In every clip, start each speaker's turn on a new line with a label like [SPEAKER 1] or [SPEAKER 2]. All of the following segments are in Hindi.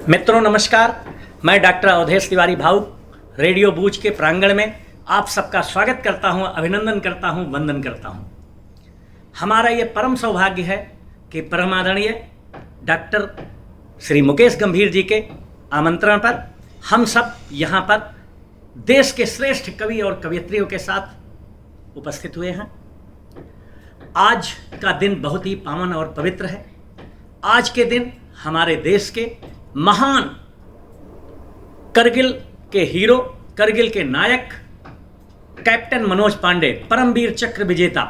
[SPEAKER 1] मित्रों नमस्कार, मैं डॉक्टर अवधेश तिवारी भावुक रेडियो बूझ के प्रांगण में आप सबका स्वागत करता हूं, अभिनंदन करता हूं, वंदन करता हूं। हमारा ये परम सौभाग्य है कि परमादरणीय डॉक्टर श्री मुकेश गंभीर जी के आमंत्रण पर हम सब यहाँ पर देश के श्रेष्ठ कवि और कवयित्रियों के साथ उपस्थित हुए हैं। आज का दिन बहुत ही पावन और पवित्र है। आज के दिन हमारे देश के महान करगिल के हीरो, करगिल के नायक कैप्टन मनोज पांडे, परमवीर चक्र विजेता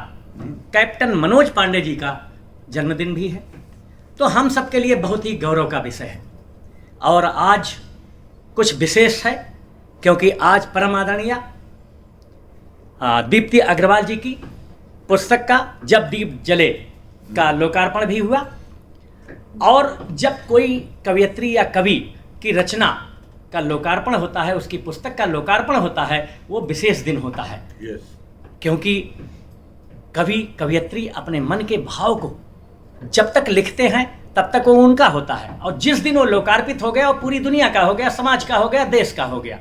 [SPEAKER 1] कैप्टन मनोज पांडे जी का जन्मदिन भी है। तो हम सबके लिए बहुत ही गौरव का विषय है। और आज कुछ विशेष है क्योंकि आज परम आदरणीय दीप्ति अग्रवाल जी की पुस्तक का जब दीप जले का लोकार्पण भी हुआ। और जब कोई कवयित्री या कवि की रचना का लोकार्पण होता है, उसकी पुस्तक का लोकार्पण होता है, वो विशेष दिन होता है। क्योंकि कवि कवयित्री अपने मन के भाव को जब तक लिखते हैं तब तक वो उनका होता है, और जिस दिन वो लोकार्पित हो गया वो पूरी दुनिया का हो गया, समाज का हो गया, देश का हो गया।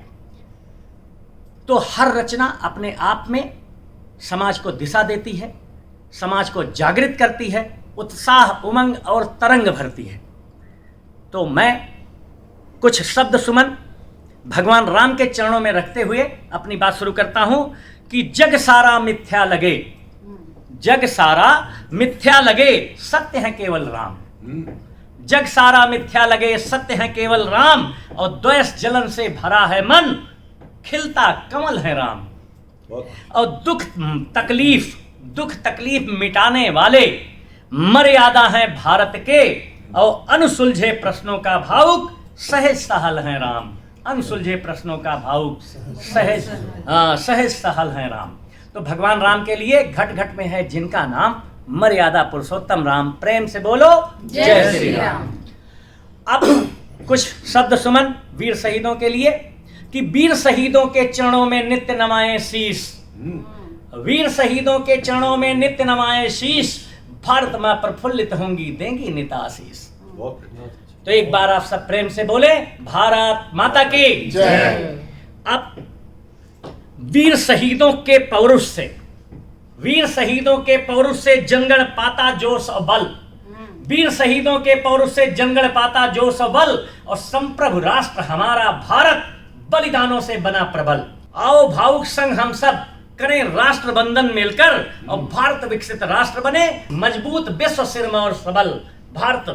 [SPEAKER 1] तो हर रचना अपने आप में समाज को दिशा देती है, समाज को जागृत करती है, उत्साह, उमंग और तरंग भरती है। तो मैं कुछ शब्द सुमन भगवान राम के चरणों में रखते हुए अपनी बात शुरू करता हूं कि जग सारा मिथ्या लगे, जग सारा मिथ्या लगे, सत्य है केवल राम। जग सारा मिथ्या लगे, सत्य है केवल राम, और द्वेष जलन से भरा है मन, खिलता कमल है राम। और दुख तकलीफ मिटाने वाले मर्यादा है भारत के, और अनसुलझे प्रश्नों का भावुक सहज सहल है राम। अनसुलझे प्रश्नों का भावुक सहज सहल है राम। तो भगवान राम के लिए घट घट में है जिनका नाम, मर्यादा पुरुषोत्तम राम। प्रेम से बोलो जय श्री राम। अब कुछ शब्द सुमन वीर शहीदों के लिए कि वीर शहीदों के चरणों में नित्य नमाए शीश, वीर शहीदों के चरणों में नित्य नमाए शीश, भारत मां प्रफुल्लित होंगी, देंगी नित आशीष। तो एक बार आप सब प्रेम से बोले भारत माता की जय। अब वीर शहीदों के पौरुष से, वीर शहीदों के पौरुष से जंगल पाता जोश और बल, वीर शहीदों के पौरुष से जंगल पाता जोश और बल, और संप्रभु राष्ट्र हमारा भारत बलिदानों से बना प्रबल। आओ भावुक संग हम सब करें राष्ट्र बंधन मिलकर, और भारत विकसित राष्ट्र बने मजबूत, विश्व सिरमौर और सबल। भारत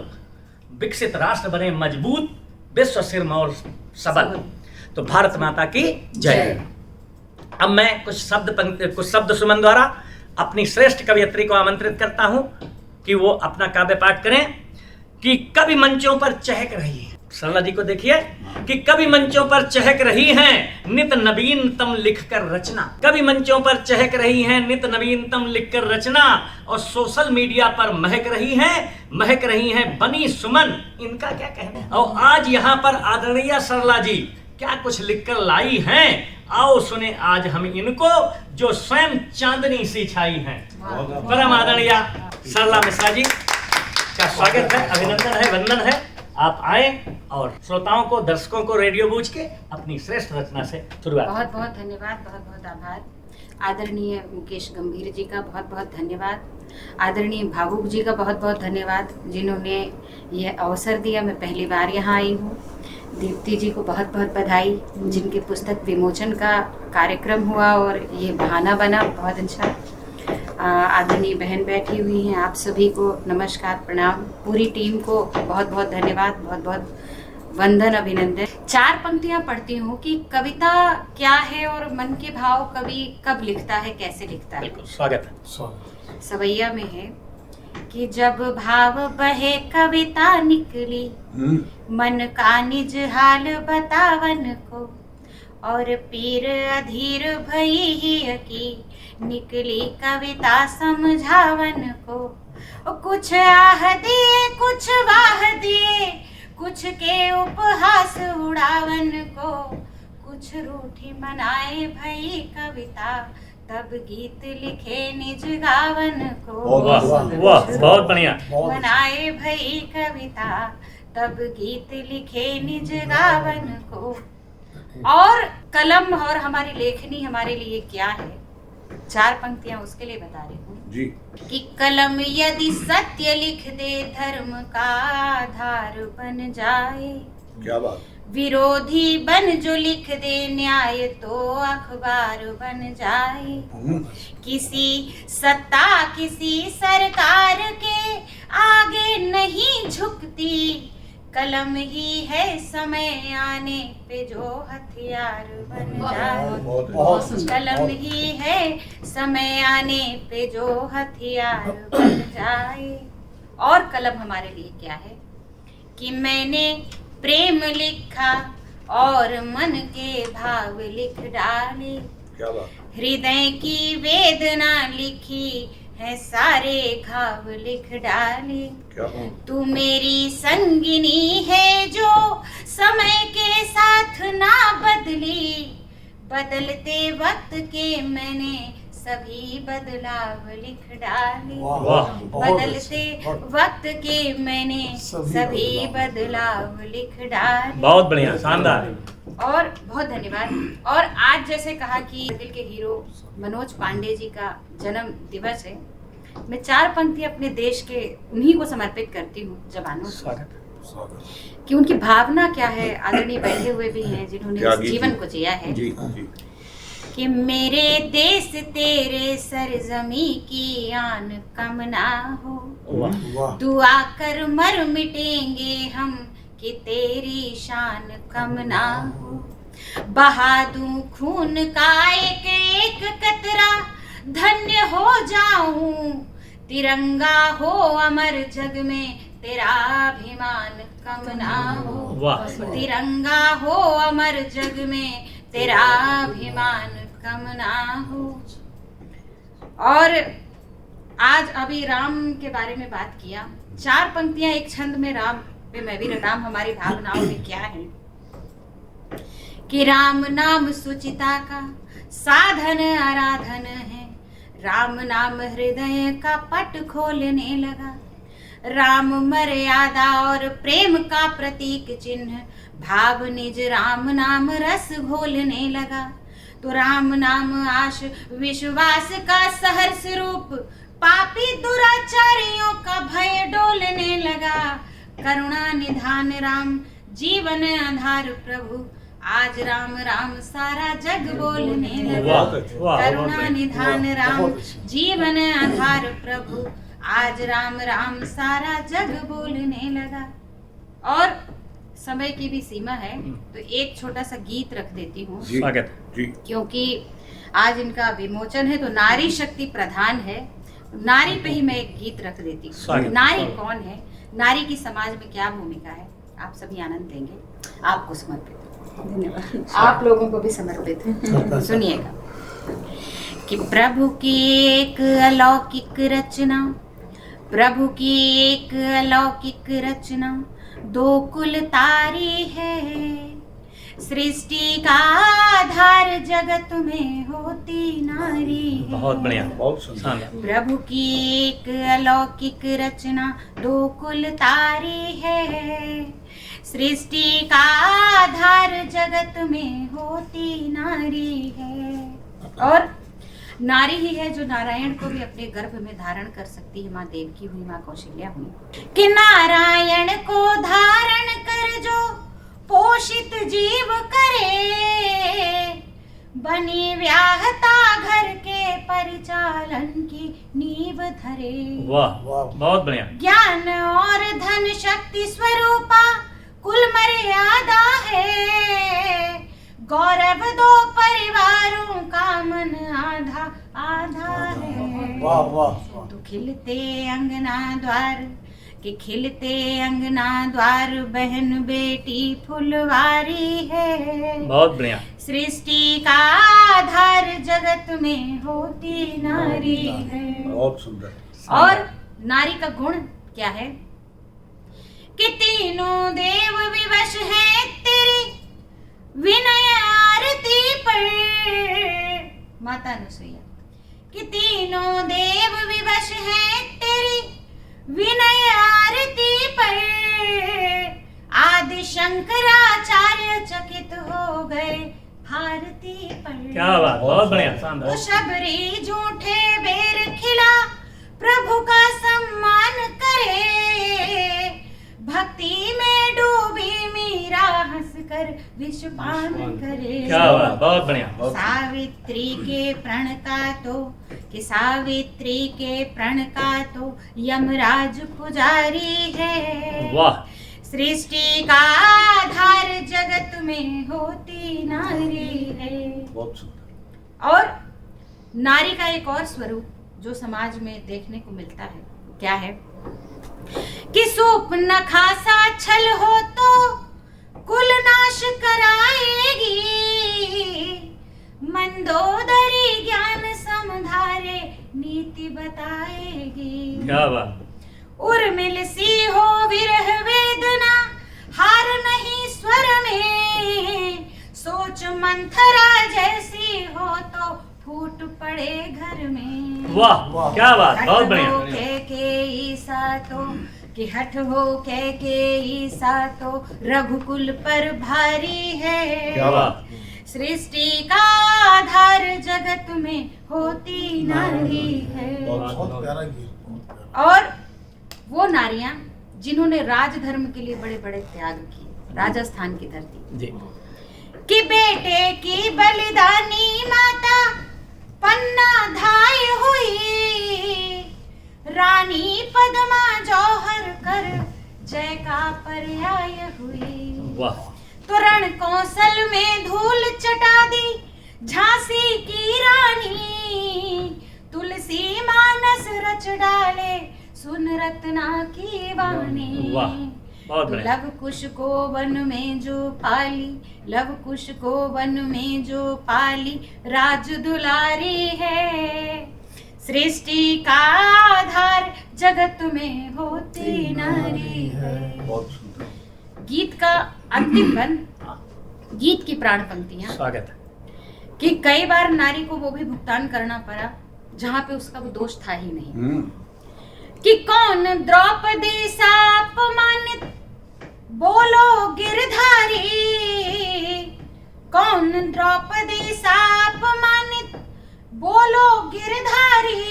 [SPEAKER 1] विकसित राष्ट्र बने मजबूत, विश्व सिरमौर और सबल। तो भारत माता की जय। अब मैं कुछ शब्द सुमन द्वारा अपनी श्रेष्ठ कवयित्री को आमंत्रित करता हूं कि वो अपना काव्य पाठ करें कि कवि मंचों पर चहक रही है। सरला जी को देखिए कि कवि मंचों पर चहक रही हैं नित नवीनतम लिखकर रचना, कवि मंचों पर चहक रही हैं नित नवीनतम लिखकर रचना, और सोशल मीडिया पर महक रही हैं बनी सुमन, इनका क्या कहना। और आज यहाँ पर आदरणीय सरला जी क्या कुछ लिखकर लाई हैं, आओ सुने आज हम इनको, जो स्वयं चांदनी सी छाई हैं। परम आदरणीय सरला मिश्रा जी का स्वागत है, अभिनंदन है, वंदन है। आप आए और श्रोताओं को, दर्शकों को रेडियो बूझ के अपनी श्रेष्ठ रचना से शुरुआत।
[SPEAKER 2] बहुत बहुत धन्यवाद, बहुत बहुत आभार। आदरणीय मुकेश गंभीर जी का बहुत बहुत धन्यवाद। आदरणीय भावुक जी का बहुत बहुत धन्यवाद, जिन्होंने यह अवसर दिया। मैं पहली बार यहाँ आई हूँ। दीप्ति जी को बहुत बहुत बधाई, जिनकी पुस्तक विमोचन का कार्यक्रम हुआ और ये बहाना बना, बहुत अच्छा। आदरणीय बहन बैठी हुई हैं, आप सभी को नमस्कार, प्रणाम। पूरी टीम को बहुत बहुत धन्यवाद, बहुत बहुत वंदन, अभिनंदन। 4 पंक्तियां पढ़ती हूँ कि कविता क्या है और मन के भाव कवि कब लिखता है, कैसे लिखता है।
[SPEAKER 1] बिल्कुल स्वागत है।
[SPEAKER 2] सवैया में है कि जब भाव बहे कविता निकली, मन का निज हाल बतावन को, और पीर अधीर भई ही की, निकली कविता समझावन को। कुछ आह दिए, कुछ वाह दिए, कुछ के उपहास उड़ावन को, कुछ रूठी मनाए भई कविता, तब गीत लिखे निज गावन को।
[SPEAKER 1] वाह वाह, बहुत बढ़िया।
[SPEAKER 2] मनाए भई कविता, तब गीत लिखे निज गावन को। और कलम और हमारी लेखनी हमारे लिए क्या है, 4 पंक्तियां उसके लिए बता रही हूँ
[SPEAKER 3] जी।
[SPEAKER 2] कि कलम यदि सत्य लिख दे धर्म का आधार बन जाए,
[SPEAKER 3] क्या बात।
[SPEAKER 2] विरोधी बन जो लिख दे न्याय तो अखबार बन जाए। किसी सत्ता किसी सरकार के आगे नहीं झुकती, कलम ही है समय आने पे जो हथियार बन जाए। कलम ही है समय आने पे जो हथियार बन जाए। और कलम हमारे लिए क्या है कि मैंने प्रेम लिखा और मन के भाव लिख डाले,
[SPEAKER 3] क्या बात।
[SPEAKER 2] हृदय की वेदना लिखी है सारे घाव लिख डाले।
[SPEAKER 3] क्या बात।
[SPEAKER 2] तू मेरी संगिनी है जो समय के साथ ना बदली, बदलते वक्त के मैंने सभी बदलाव लिख डाले। बदलते वक्त के मैंने सभी बदलाव लिख डाले।
[SPEAKER 1] बहुत बढ़िया, शानदार।
[SPEAKER 2] और बहुत धन्यवाद। और आज जैसे कहा कि दिल के हीरो मनोज पांडे जी का जन्म दिवस है, मैं 4 पंक्ति अपने देश के उन्हीं को समर्पित करती हूँ, जवानों को, कि उनकी भावना क्या है। आदरणीय बैठे हुए भी हैं जिन्होंने इस जीवन को जिया है।
[SPEAKER 3] जी, जी।
[SPEAKER 2] कि मेरे देश तेरे सरजमी की आन कम ना हो, दुआ कर मर मिटेंगे हम कि तेरी शान कम ना हो। बहा दूं खून का एक एक कतरा, धन्य हो जाऊं, तिरंगा हो अमर जग में तेरा अभिमान कम ना हो। तिरंगा हो अमर जग में तेरा अभिमान कम ना हो। और आज अभी राम के बारे में बात किया, 4 पंक्तियां एक छंद में राम पे मैं भी राम हमारी भावनाओं में क्या है कि राम नाम सुचिता का साधन आराधन है, राम नाम हृदय का पट खोलने लगा। राम मर्यादा और प्रेम का प्रतीक चिन्ह, भाव निज राम नाम रस घोलने लगा। तो राम नाम आश विश्वास का सहर्ष रूप, पापी दुराचारियों का भय डोलने लगा। करुणा निधान राम जीवन आधार प्रभु, आज राम राम सारा जग बोलने लगा। करुणा निधान राम जीवन आधार प्रभु, आज राम राम सारा जग बोलने लगा। और समय की भी सीमा है तो एक छोटा सा गीत रख देती हूँ,
[SPEAKER 1] स्वागत
[SPEAKER 3] जी।
[SPEAKER 2] क्योंकि आज इनका विमोचन है तो नारी शक्ति प्रधान है, नारी पे ही मैं एक गीत रख देती हूँ। नारी कौन है, नारी की समाज में क्या भूमिका है, आप सभी आनंद देंगे। आपको समर्पित, धन्यवाद। आप लोगों को भी समर्पित है, सुनिएगा। कि प्रभु की एक अलौकिक रचना, प्रभु की एक अलौकिक रचना, 2 कुल तारी है। सृष्टि का आधार जगत में होती नारी है।
[SPEAKER 1] बहुत बढ़िया,
[SPEAKER 3] बहुत सुंदर।
[SPEAKER 2] प्रभु की एक अलौकिक रचना, 2 कुल तारी है। सृष्टि का आधार जगत में होती नारी है। और नारी ही है जो नारायण को भी अपने गर्भ में धारण कर सकती है। माँ देवकी हुई, माँ कौशल्या हुई। कि नारायण को धारण कर जो पोषित जीव करे, बनी व्याहता घर के परिचालन की नींव धरे।
[SPEAKER 1] वाह, बहुत बढ़िया।
[SPEAKER 2] ज्ञान और धन शक्ति स्वरूपा कुल मर्यादा है, गौरव 2 परिवारों का मन आधा आधा है।
[SPEAKER 3] वाह वाह।
[SPEAKER 2] तो खिलते अंगना द्वार, कि खिलते अंगना द्वार, बहन बेटी फुलवारी है।
[SPEAKER 1] बहुत बढ़िया।
[SPEAKER 2] सृष्टि का आधार जगत में होती नारी है।
[SPEAKER 3] बहुत सुंदर।
[SPEAKER 2] और नारी का गुण क्या है कि तीनों देव विवश हैं तेरी विनय आरती पर। माता अनुसुईया, कि तीनों देव विवश हैं तेरी विनय आरती पर, शंकराचार्य चकित हो गए भारती पर।
[SPEAKER 1] क्या बात, बहुत बढ़िया, शानदार।
[SPEAKER 2] तो शबरी झूठे बेर खिला प्रभु का सम्मान करे, भक्ति में डूबी मीरा हंसकर विषपान करे।
[SPEAKER 1] क्या बात, बहुत बढ़िया।
[SPEAKER 2] सावित्री के प्रण का तो कि सावित्री के प्रण का तो यमराज पुजारी है।
[SPEAKER 1] वाह।
[SPEAKER 2] सृष्टि का आधार जगत में होती नारी है।
[SPEAKER 3] बहुत सुंदर।
[SPEAKER 2] और नारी का एक और स्वरूप जो समाज में देखने को मिलता है क्या है कि सूप नखासा छल हो तो कुल नाश कराएगी, मंदोदरी ज्ञान समधारे नीति बताएगी।
[SPEAKER 1] क्या बात।
[SPEAKER 2] उर्मिल सी हो विरह वेदना हार नहीं स्वर में, सोच मंथरा जैसी हो तो फूट पड़े घर में।
[SPEAKER 1] वाह, क्या बात, बहुत बढ़िया।
[SPEAKER 2] के ईसा तो कि हठ हो के ईसा तो रघुकुल पर भारी है।
[SPEAKER 3] क्या बात।
[SPEAKER 2] सृष्टि का आधार जगत में होती नारी है।
[SPEAKER 3] बहुत प्यारा गीत।
[SPEAKER 2] और वो नारियां जिन्होंने राजधर्म के लिए बड़े बड़े त्याग किए, राजस्थान की धरती
[SPEAKER 1] जी।
[SPEAKER 2] कि बेटे की बलिदानी माता पन्ना धाय हुई, रानी पद्मा जौहर कर जय का पर्याय हुई।
[SPEAKER 1] वाह।
[SPEAKER 2] तो रण कौशल में धूल चटा दी झांसी की रानी, तुलसी मानस रच डाले सुन रत्ना की वाणी।
[SPEAKER 1] वाह, बहुत
[SPEAKER 2] तो
[SPEAKER 1] बढ़िया।
[SPEAKER 2] लव कुश को वन में जो पाली, लव कुश को वन में जो पाली राज दुलारी है, सृष्टि का आधार जगत में होती नारी है।
[SPEAKER 3] बहुत सुंदर।
[SPEAKER 2] गीत का अंतिम बंद, गीत की प्राण पंक्तियां
[SPEAKER 1] स्वागत है।
[SPEAKER 2] कि कई बार नारी को वो भी भुगतान करना पड़ा जहां पे उसका वो दोष था ही नहीं। कि कौन द्रौपदी सा अपमानित बोलो गिरधारी, कौन द्रौपदी सा अपमानित बोलो गिरधारी,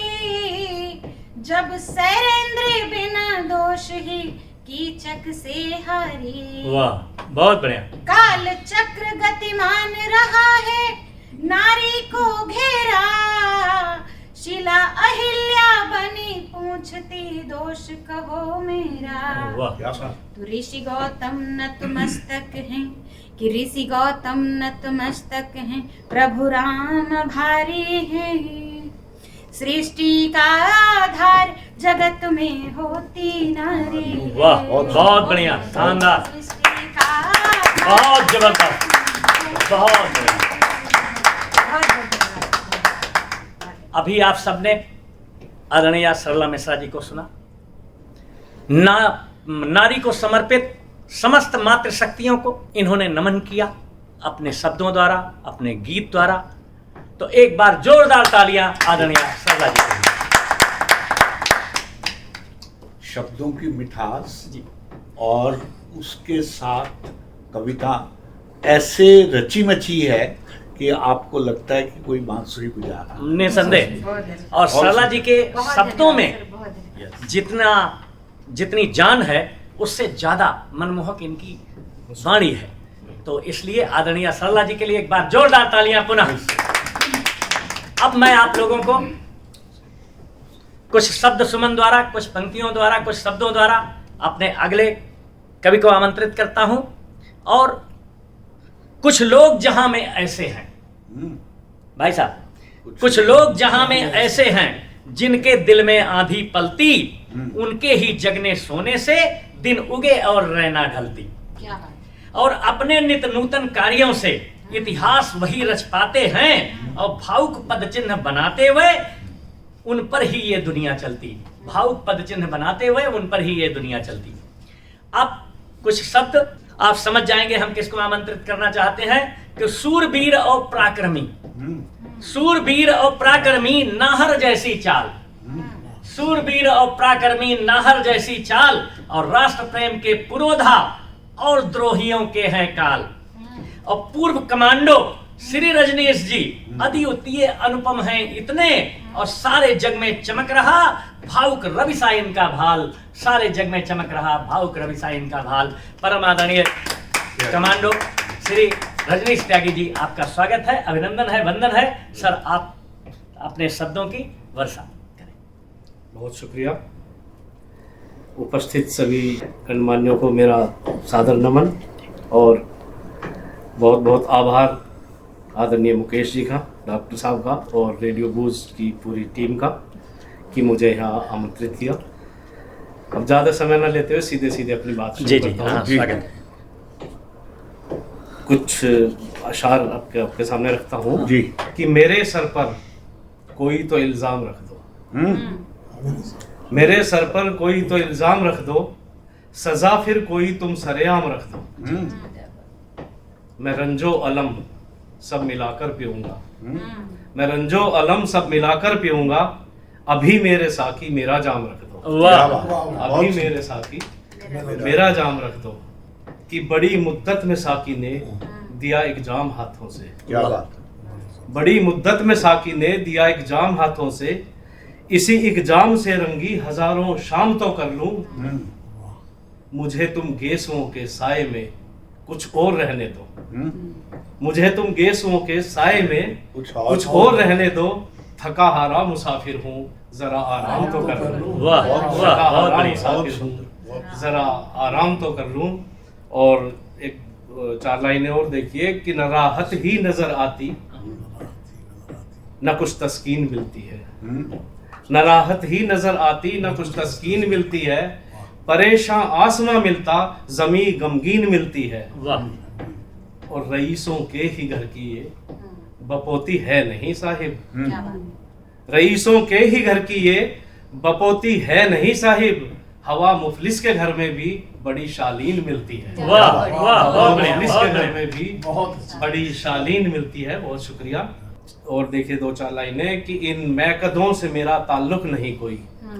[SPEAKER 2] जब सैरेंद्र बिना दोष ही कीचक से हारी।
[SPEAKER 1] वाह, बहुत बढ़िया।
[SPEAKER 2] काल चक्र गतिमान रहा है नारी को घेरा, शिला अहिल्या बनी पूछती दोष कहो मेरा।
[SPEAKER 1] वाह।
[SPEAKER 3] क्या बात।
[SPEAKER 2] तो ऋषि गौतम नतमस्तक हैं कि ऋषि गौतम नतमस्तक हैं, प्रभु राम भारी हैं, सृष्टि का आधार जगत में होती नारी है।
[SPEAKER 1] वाह, बहुत बढ़िया, शानदार,
[SPEAKER 2] सृष्टि का आधार
[SPEAKER 1] बहुत जबरदस्त, बहुत बढ़िया। अभी आप सबने आदरणीय सरला मिश्रा जी को सुना। नारी को समर्पित समस्त मातृशक्तियों को इन्होंने नमन किया अपने शब्दों द्वारा, अपने गीत द्वारा। तो एक बार जोरदार तालियां आदरणीय सरला जी के लिए।
[SPEAKER 3] शब्दों की मिठास
[SPEAKER 1] जी।
[SPEAKER 3] और उसके साथ कविता ऐसे रची मची है कि आपको लगता है कि कोई बांसुरी बजा रहा है।
[SPEAKER 1] निसंदेह। और सरला जी के शब्दों में जितनी जान है उससे ज्यादा मनमोहक इनकी वाणी है। तो इसलिए आदरणीय सरला जी के लिए एक बार जोरदार तालियां पुनः। अब मैं आप लोगों को कुछ शब्द सुमन द्वारा, कुछ पंक्तियों द्वारा, कुछ शब्दों द्वारा अपने अगले कवि को आमंत्रित करता हूं। और कुछ लोग जहां में ऐसे हैं भाई साहब, कुछ लोग जहां में ऐसे हैं जिनके दिल में आंधी पलती, उनके ही जगने सोने से दिन उगे और रैना ढलती।
[SPEAKER 2] क्या बात।
[SPEAKER 1] और अपने नित नूतन कार्यों से इतिहास वही रच पाते हैं, और भावुक पद चिन्ह बनाते हुए उन पर ही ये दुनिया चलती। भावुक पद चिन्ह बनाते हुए उन पर ही ये दुनिया चलती। अब कुछ शब्द आप समझ जाएंगे हम किसको आमंत्रित करना चाहते हैं। कि सूरवीर और पराक्रमी, सूरवीर और पराक्रमी नाहर जैसी चाल, सूरवीर और पराक्रमी नाहर जैसी चाल, और राष्ट्र प्रेम के पुरोधा और द्रोहियों के हैं काल। और पूर्व कमांडो श्री रजनीश जी अद्वितीय अनुपम हैं इतने, और सारे जग में चमक रहा भावुक रवि सा इनका भाल, सारे जग में चमक रहा भावुक रवि सा इनका भाल। परम आदरणीय कमांडो श्री रजनीश त्यागी जी, आपका स्वागत है, अभिनंदन है, वंदन है। सर, आप अपने शब्दों की वर्षा करें।
[SPEAKER 4] बहुत शुक्रिया। उपस्थित सभी गणमान्यों को मेरा सादर नमन और बहुत बहुत आभार आदरणीय मुकेश जी का, डॉक्टर साहब का और रेडियो बूज की पूरी टीम का कि मुझे यहाँ आमंत्रित किया। अब ज़्यादा समय न लेते हुए सीधे सीधे अपनी बात शुरू करता हूँ।
[SPEAKER 1] हाँ, स्वागत है।
[SPEAKER 4] कुछ अशार आपके सामने रखता हूँ
[SPEAKER 3] जी।
[SPEAKER 4] कि मेरे सर पर कोई तो इल्ज़ाम रख दो, मेरे सर पर कोई तो इल्ज़ाम रख दो, सज़ा फिर कोई तुम सरेआम रख दो। मैं रंजो अलम सब मिलाकर पीऊंगा, मैं रंजो अलम सब मिलाकर पीऊंगा, अभी मेरे साकी मेरा जाम रख दो।
[SPEAKER 1] वाह,
[SPEAKER 4] अभी मेरे साकी मेरा जाम रख दो, कि बड़ी मुद्दत में साकी ने दिया एक जाम हाथों से।
[SPEAKER 3] क्या बात।
[SPEAKER 4] बड़ी मुद्दत में साकी ने दिया एक जाम हाथों से, इसी एक जाम से रंगी हजारों शाम तो कर लूं, मुझे तुम गेसुओं के साए में कुछ और रहने दो, मुझे तुम गेसुओं के साए में कुछ और रहने दो, थका हारा मुसाफिर हूँ जरा आराम तो कर लूं।
[SPEAKER 1] वाह,
[SPEAKER 4] थका
[SPEAKER 1] वाह, बहुत
[SPEAKER 4] हारा
[SPEAKER 1] बढ़िया।
[SPEAKER 4] मुसाफिर हूँ जरा आराम तो कर लूं। और एक 4 लाइनें और देखिए कि न राहत ही नजर आती न कुछ तस्कीन मिलती है, न राहत ही नजर आती न कुछ तस्कीन मिलती है, परेशान आसमां मिलता जमी गमगीन मिलती है।
[SPEAKER 1] वाह,
[SPEAKER 4] और रईसों के ही घर की ये बपोती है नहीं साहिब,
[SPEAKER 2] क्या बात।
[SPEAKER 4] रईसों के ही घर की ये बपोती है नहीं साहिब, हवा मुफलिस के घर में भी बड़ी शालीन मिलती है।
[SPEAKER 1] वाह, वाह,
[SPEAKER 4] हवा
[SPEAKER 1] बहुत बढ़िया,
[SPEAKER 4] मुफलिस
[SPEAKER 1] बहुत
[SPEAKER 4] के घर
[SPEAKER 1] बढ़िया।
[SPEAKER 4] में भी बड़ी शालीन मिलती है। बहुत शुक्रिया। और देखिए 2-4 लाइनें कि इन मैकदों से मेरा ताल्लुक नहीं कोई,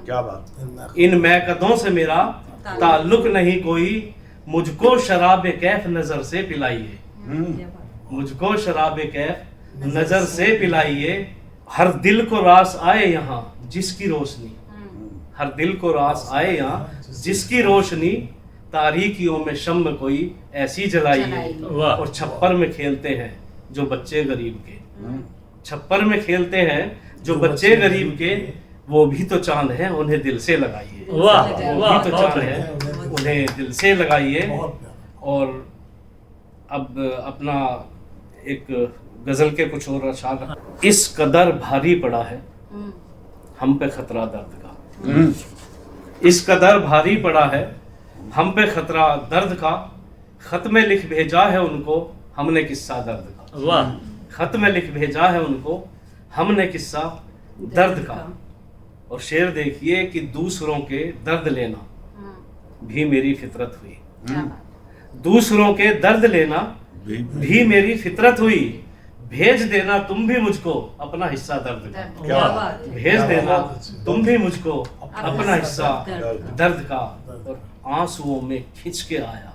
[SPEAKER 3] क्या बात।
[SPEAKER 4] इन मैकदों से मेरा ताल्लुक नहीं कोई, मुझको शराब कैफ नजर से पिलाइए, मुझको शराब कैफ नजर से पिलाइए, हर दिल को रास आए यहाँ जिसकी रोशनी, हर दिल को रास आए यहाँ जिसकी रोशनी, तारीकियों में शम्म कोई ऐसी जलाइए।
[SPEAKER 1] वाह।
[SPEAKER 4] और छप्पर में खेलते हैं जो बच्चे गरीब के, छप्पर में खेलते हैं जो बच्चे गरीब के, वो भी तो चांद है उन्हें दिल से लगाइए।
[SPEAKER 1] वाह,
[SPEAKER 4] वो
[SPEAKER 1] वाह,
[SPEAKER 4] भी तो
[SPEAKER 1] बहुत
[SPEAKER 4] चांद
[SPEAKER 1] बढ़िया।
[SPEAKER 4] है उन्हें दिल से लगाइए। और अब अपना एक गजल के कुछ और अशार। इस कदर भारी पड़ा है हम पे खतरा दर्द का, इस कदर भारी पड़ा है हम पे खतरा दर्द का, खत में लिख भेजा है उनको हमने किस्सा दर्द का।
[SPEAKER 1] वाह,
[SPEAKER 4] खत में लिख भेजा है उनको हमने किस्सा दर्द का। और शेर देखिए कि दूसरों के दर्द लेना भी मेरी फितरत हुई,
[SPEAKER 2] क्या बात।
[SPEAKER 4] दूसरों के दर्द लेना भी मेरी फितरत हुई, भेज देना तुम भी मुझको अपना हिस्सा दर्द का,
[SPEAKER 3] क्या
[SPEAKER 2] बात।
[SPEAKER 4] भेज देना तुम भी मुझको अपना हिस्सा दर्द का। और आंसुओं में खिंच के आया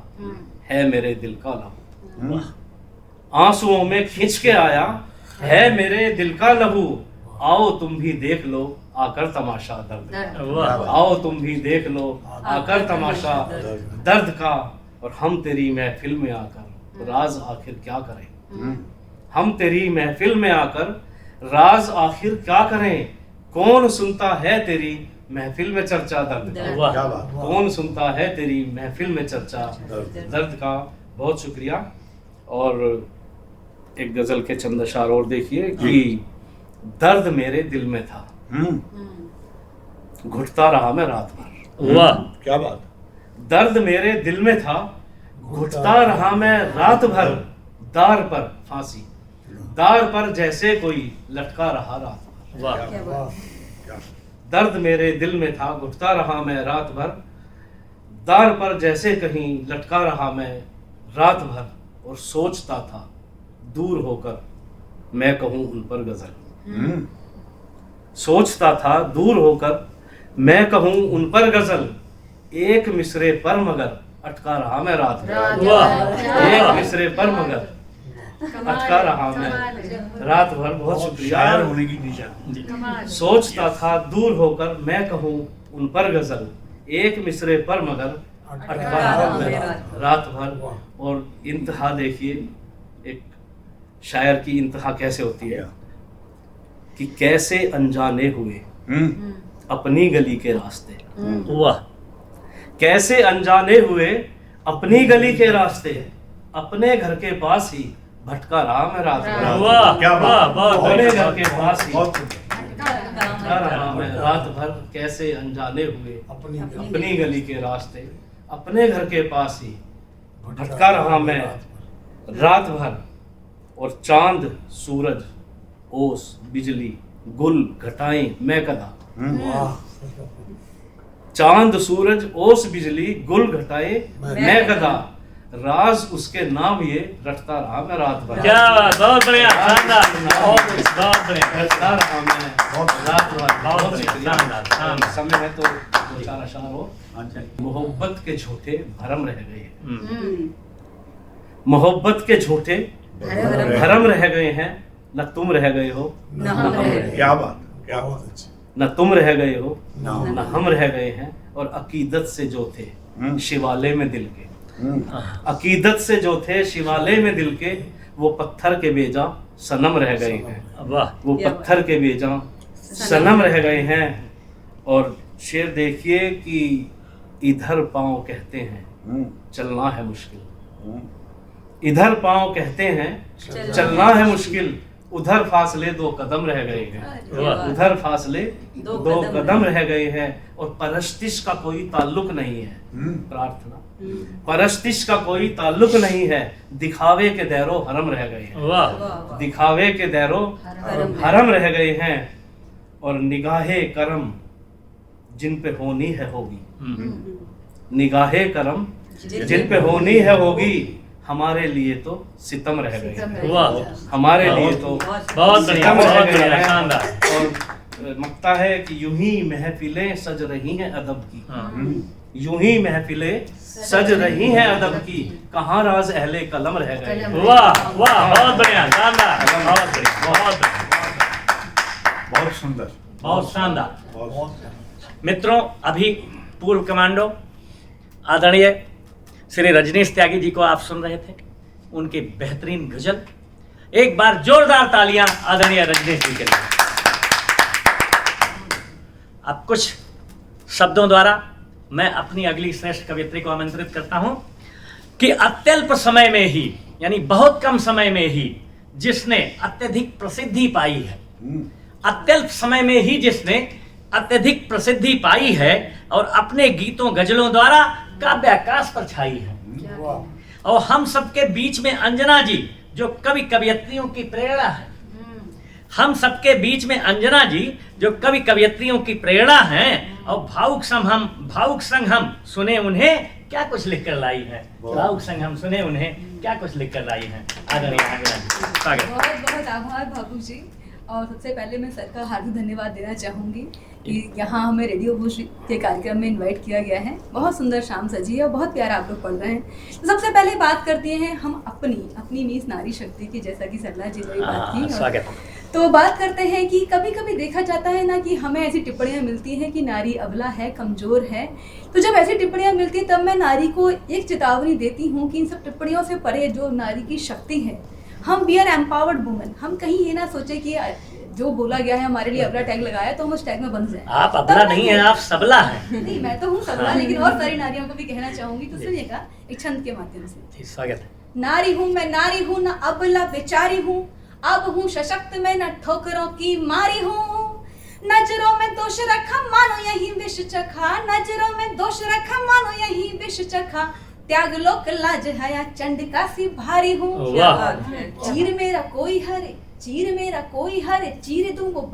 [SPEAKER 4] है मेरे दिल का लहू, आंसुओं में खिंच के आया है मेरे दिल का लहू, आओ तुम भी देख लो आकर तमाशा दर्द का,
[SPEAKER 1] वाह,
[SPEAKER 4] आओ तुम भी देख लो आकर तमाशा दर्द का। और हम तेरी महफिल में आकर राज आखिर क्या करें, हम तेरी महफिल में आकर राज आखिर क्या करें, कौन सुनता है तेरी महफिल में चर्चा दर्द का,
[SPEAKER 1] वाह,
[SPEAKER 3] क्या बात।
[SPEAKER 4] कौन सुनता है तेरी महफिल में चर्चा दर्द का। बहुत शुक्रिया। और एक गजल के चंद अशार और देखिए कि दर्द मेरे दिल में था घुटता रहा मैं रात भर,
[SPEAKER 1] वाह,
[SPEAKER 3] क्या बात।
[SPEAKER 4] दर्द मेरे दिल में था घुटता रहा मैं रात भर, दार पर फांसी, दार पर जैसे कोई लटका रहा रात भर।
[SPEAKER 1] वाह,
[SPEAKER 3] क्या बात।
[SPEAKER 4] दर्द मेरे दिल में था घुटता रहा मैं रात भर, दार पर जैसे कहीं लटका रहा मैं रात भर। और सोचता था दूर होकर मैं कहूँ उन पर गजल, सोचता था दूर होकर मैं कहूँ उन पर गजल, एक मिसरे पर मगर अटका रहा मैं रात
[SPEAKER 2] रात
[SPEAKER 4] भर,
[SPEAKER 1] वाह।
[SPEAKER 4] एक मिसरे पर मगर अटका रहा मैं रात भर। बहुत शुक्रिया।
[SPEAKER 3] शायर होने की निशानी।
[SPEAKER 4] सोचता था दूर होकर मैं कहूँ उन पर गजल, एक मिसरे पर मगर अटका रहा मैं रात भर। और इंतहा देखिए, एक शायर की इंतहा कैसे होती है कि कैसे अनजाने हुए अपनी गली के रास्ते,
[SPEAKER 1] वाह,
[SPEAKER 4] कैसे अनजाने हुए अपनी गली के रास्ते, अपने घर के पास ही भटका रहा मैं रात भर।
[SPEAKER 1] वाह,
[SPEAKER 3] क्या
[SPEAKER 1] वाह,
[SPEAKER 3] बात।
[SPEAKER 1] बहुत
[SPEAKER 4] अपने
[SPEAKER 1] बढ़िया।
[SPEAKER 4] घर के पास ही
[SPEAKER 3] बहुत
[SPEAKER 4] भटका रहा मैं रात भर, कैसे अनजाने हुए अपनी गली के रास्ते, अपने घर के पास ही भटका रहा मैं रात भर। और चांद सूरज ओस बिजली गुल घटाएं मैं कदा, चांद सूरज ओस बिजली गुल घटाए मैं कदा, राज उसके नाम ये रटता रहा मैं रात भर।
[SPEAKER 1] क्या बात, बहुत बढ़िया, शानदार, बहुत बढ़िया,
[SPEAKER 4] रटता रहा मैं रात भर।
[SPEAKER 1] बहुत
[SPEAKER 4] बहुत शुक्रिया।
[SPEAKER 1] शानदार, शानदार।
[SPEAKER 4] समय है तो दो चार अशार हो।
[SPEAKER 3] हाँ जी।
[SPEAKER 4] मोहब्बत के झूठे भरम रह गए हैं,
[SPEAKER 1] हम्म,
[SPEAKER 4] मोहब्बत के झूठे भरम रह गए हैं, न तुम रह गए हो
[SPEAKER 2] न हम रह गए।
[SPEAKER 3] क्या बात, क्या बात।
[SPEAKER 4] न तुम रह गए हो
[SPEAKER 3] ना।
[SPEAKER 4] न हम रह गए हैं। और अकीदत से जो थे शिवालय में दिल के, अकीदत से जो थे शिवालय में दिल के, वो पत्थर के बेजा सनम रह गए हैं,
[SPEAKER 1] वाह,
[SPEAKER 4] वो पत्थर के बेजा सनम रह गए हैं। और शेर देखिए कि इधर पाँव कहते हैं चलना है मुश्किल, इधर पाँव कहते हैं चलना है मुश्किल, उधर फासले दो कदम रह गए हैं,
[SPEAKER 1] वाह।
[SPEAKER 4] उधर फासले दो कदम रह गए हैं। और परस्तिश का कोई ताल्लुक नहीं है, प्रार्थना परस्तिश का कोई ताल्लुक नहीं है, दिखावे के दैरो हरम रह गए हैं,
[SPEAKER 1] वाह,
[SPEAKER 4] दिखावे के दैरो हरम रह गए हैं। और निगाहे करम जिन पे होनी है होगी, निगाहे करम जिन पे होनी है होगी, हमारे लिए तो सितम रह गए हैं,
[SPEAKER 1] वाह,
[SPEAKER 4] हमारे लिए तो
[SPEAKER 1] बहुत बढ़िया,
[SPEAKER 4] सितम रह
[SPEAKER 1] बहुत
[SPEAKER 4] गए
[SPEAKER 1] बढ़िया,
[SPEAKER 4] हैं।
[SPEAKER 1] शानदार।
[SPEAKER 4] और मकता है कि यूं ही महफिलें सज रही हैं अदब की,
[SPEAKER 1] हाँ,
[SPEAKER 4] यूं ही महफिलें सज रही हैं अदब की, कहाँ राज अहले कलम रह गए हैं।
[SPEAKER 1] वाह, वाह, बहुत बढ़िया, शानदार, बहुत बढ़िया, बहुत बढ़िया,
[SPEAKER 3] बहुत सुंदर,
[SPEAKER 1] बहुत शानदार।
[SPEAKER 3] बहुत
[SPEAKER 1] मित्रों, अभी पूर्व कमांडो आदरणीय श्री रजनीश त्यागी जी को आप सुन रहे थे, उनकी बेहतरीन गजल। एक बार जोरदार तालियां आदरणीय रजनीश जी के लिए। अब कुछ शब्दों द्वारा मैं अपनी अगली श्रेष्ठ कवियत्री को आमंत्रित करता हूं कि अत्यल्प समय में ही, यानी बहुत कम समय में ही जिसने अत्यधिक प्रसिद्धि पाई है, अत्यल्प समय में ही जिसने अत्यधिक प्रसिद्धि पाई है और अपने गीतों गजलों द्वारा काव्याकाश पर छाई है। और हम सबके बीच में अंजना जी जो कवि कवियत्रियों की प्रेरणा है, हम सबके बीच में अंजना जी जो कवि कवियत्रियों की प्रेरणा हैं। और भावुक संग हम सुने उन्हें क्या कुछ लिख कर लाई है, भावुक संग हम सुने उन्हें क्या कुछ लिख कर लाई है। आदरणीय अंजना जी, स्वागत।
[SPEAKER 5] बहुत बहुत आभार भावुक जी। और सबसे पहले मैं सर का हार्दिक धन्यवाद देना चाहूँगी कि यहाँ हमें रेडियो भोज के कार्यक्रम में इनवाइट किया गया है। बहुत सुंदर शाम सजी है और बहुत प्यारा आप लोग पढ़ रहे हैं। तो सबसे पहले बात करते हैं हम अपनी मीन्स नारी शक्ति की, जैसा कि सरला जी ने बात की।
[SPEAKER 1] स्वागत।
[SPEAKER 5] तो बात करते हैं कि कभी कभी देखा जाता है ना कि हमें ऐसी टिप्पणियाँ मिलती हैं कि नारी अबला है, कमज़ोर है। तो जब ऐसी टिप्पणियाँ मिलती हैं तब मैं नारी को एक चेतावनी देती हूँ कि इन सब टिप्पणियों से परे जो नारी की शक्ति है, हम वी आर एम्पावर्ड वुमेन। हम कहीं ये ना सोचे कि जो बोला गया है हमारे लिए अबला टैग लगाया तो हम उस टैग में बंध जाए।
[SPEAKER 1] आप अबला नहीं है, आप सबला हैं।
[SPEAKER 5] नहीं, मैं तो हूँ सबला, लेकिन और सारी नारियों को भी कहना चाहूंगी। तो सुनिएगा एक छंद के माध्यम से।
[SPEAKER 1] जी, स्वागत है।
[SPEAKER 5] नारी हूँ मैं, नारी हूँ, न अबला बेचारी हूँ, अब हूँ सशक्त मैं, न ठोकरों की मारी हूँ। नजरों में दोष रखा मानो यही विष चखा, नजरों में दोष रखा मानो यही विष चखा, त्याग लोक लाज हया चंडिका सी भारी हूँ।
[SPEAKER 1] वाह।
[SPEAKER 5] चीर मेरा कोई हरे, चीर मेरा कोई हरे, चीर दूं वो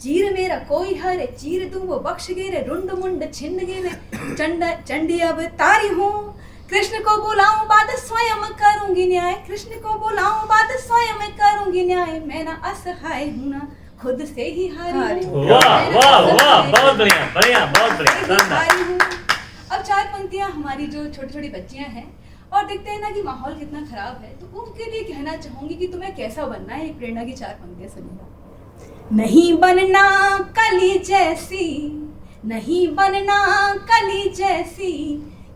[SPEAKER 5] चीर मेरा कोई हरे, चीर दूं वो बख्श गिरे, रुंड मुंड छिन्न गिरे, चंडी अवतारी हूँ। कृष्ण को बुलाऊं बाद स्वयं करूंगी न्याय, कृष्ण को बुलाऊं बाद स्वयं करूंगी न्याय, मैं ना असहाय हूं ना खुद से ही हारी हूं।
[SPEAKER 1] वाह वाह वाह, बहुत बढ़िया, बढ़िया, बहुत बढ़िया, शानदार।
[SPEAKER 5] हारी हूं। अब 4 पंक्तियां हमारी जो छोटी छोटी बच्चियां हैं और देखते हैं ना कि माहौल कितना खराब है, तो उनके लिए कहना चाहूंगी कि तुम्हें कैसा बनना है। एक प्रेरणा की 4 पंक्तियां सुनिएगा। नहीं बनना कली जैसी, नहीं बनना कली जैसी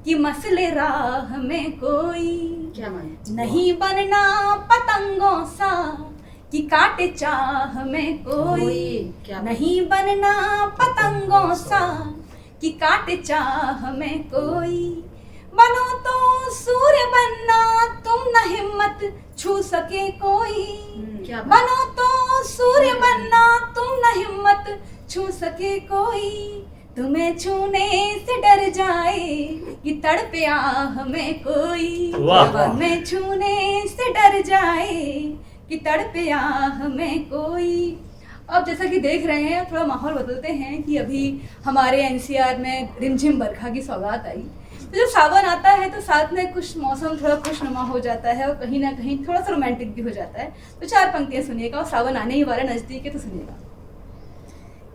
[SPEAKER 5] कि मसले राह में कोई,
[SPEAKER 2] क्या बात।
[SPEAKER 5] नहीं बनना पतंगों सा कि काटे चाह में कोई,
[SPEAKER 2] क्या बात।
[SPEAKER 5] नहीं बनना पतंगों सा कि काटे चाह में कोई। बनो तो सूर्य बनना तुम न हिम्मत छू सके कोई,
[SPEAKER 2] क्या बात।
[SPEAKER 5] बनो तो सूर्य बनना तुम न हिम्मत छू सके कोई। तुम्हें छूने से डर जाए कि तड़पे आह में कोई,
[SPEAKER 1] वाह।
[SPEAKER 5] तुम्हें छूने से डर जाए कि तड़पे आह में कोई। अब जैसा कि देख रहे हैं थोड़ा माहौल बदलते हैं कि अभी हमारे एनसीआर में रिमझिम बरखा की सौगात आई, तो जब सावन आता है तो साथ में कुछ मौसम थोड़ा खुशनुमा हो जाता है और कहीं ना कहीं थोड़ा सा रोमांटिक भी हो जाता है। तो 4 पंक्तियां सुनिएगा और सावन आने ही वाला नजदीक है तो सुनिएगा।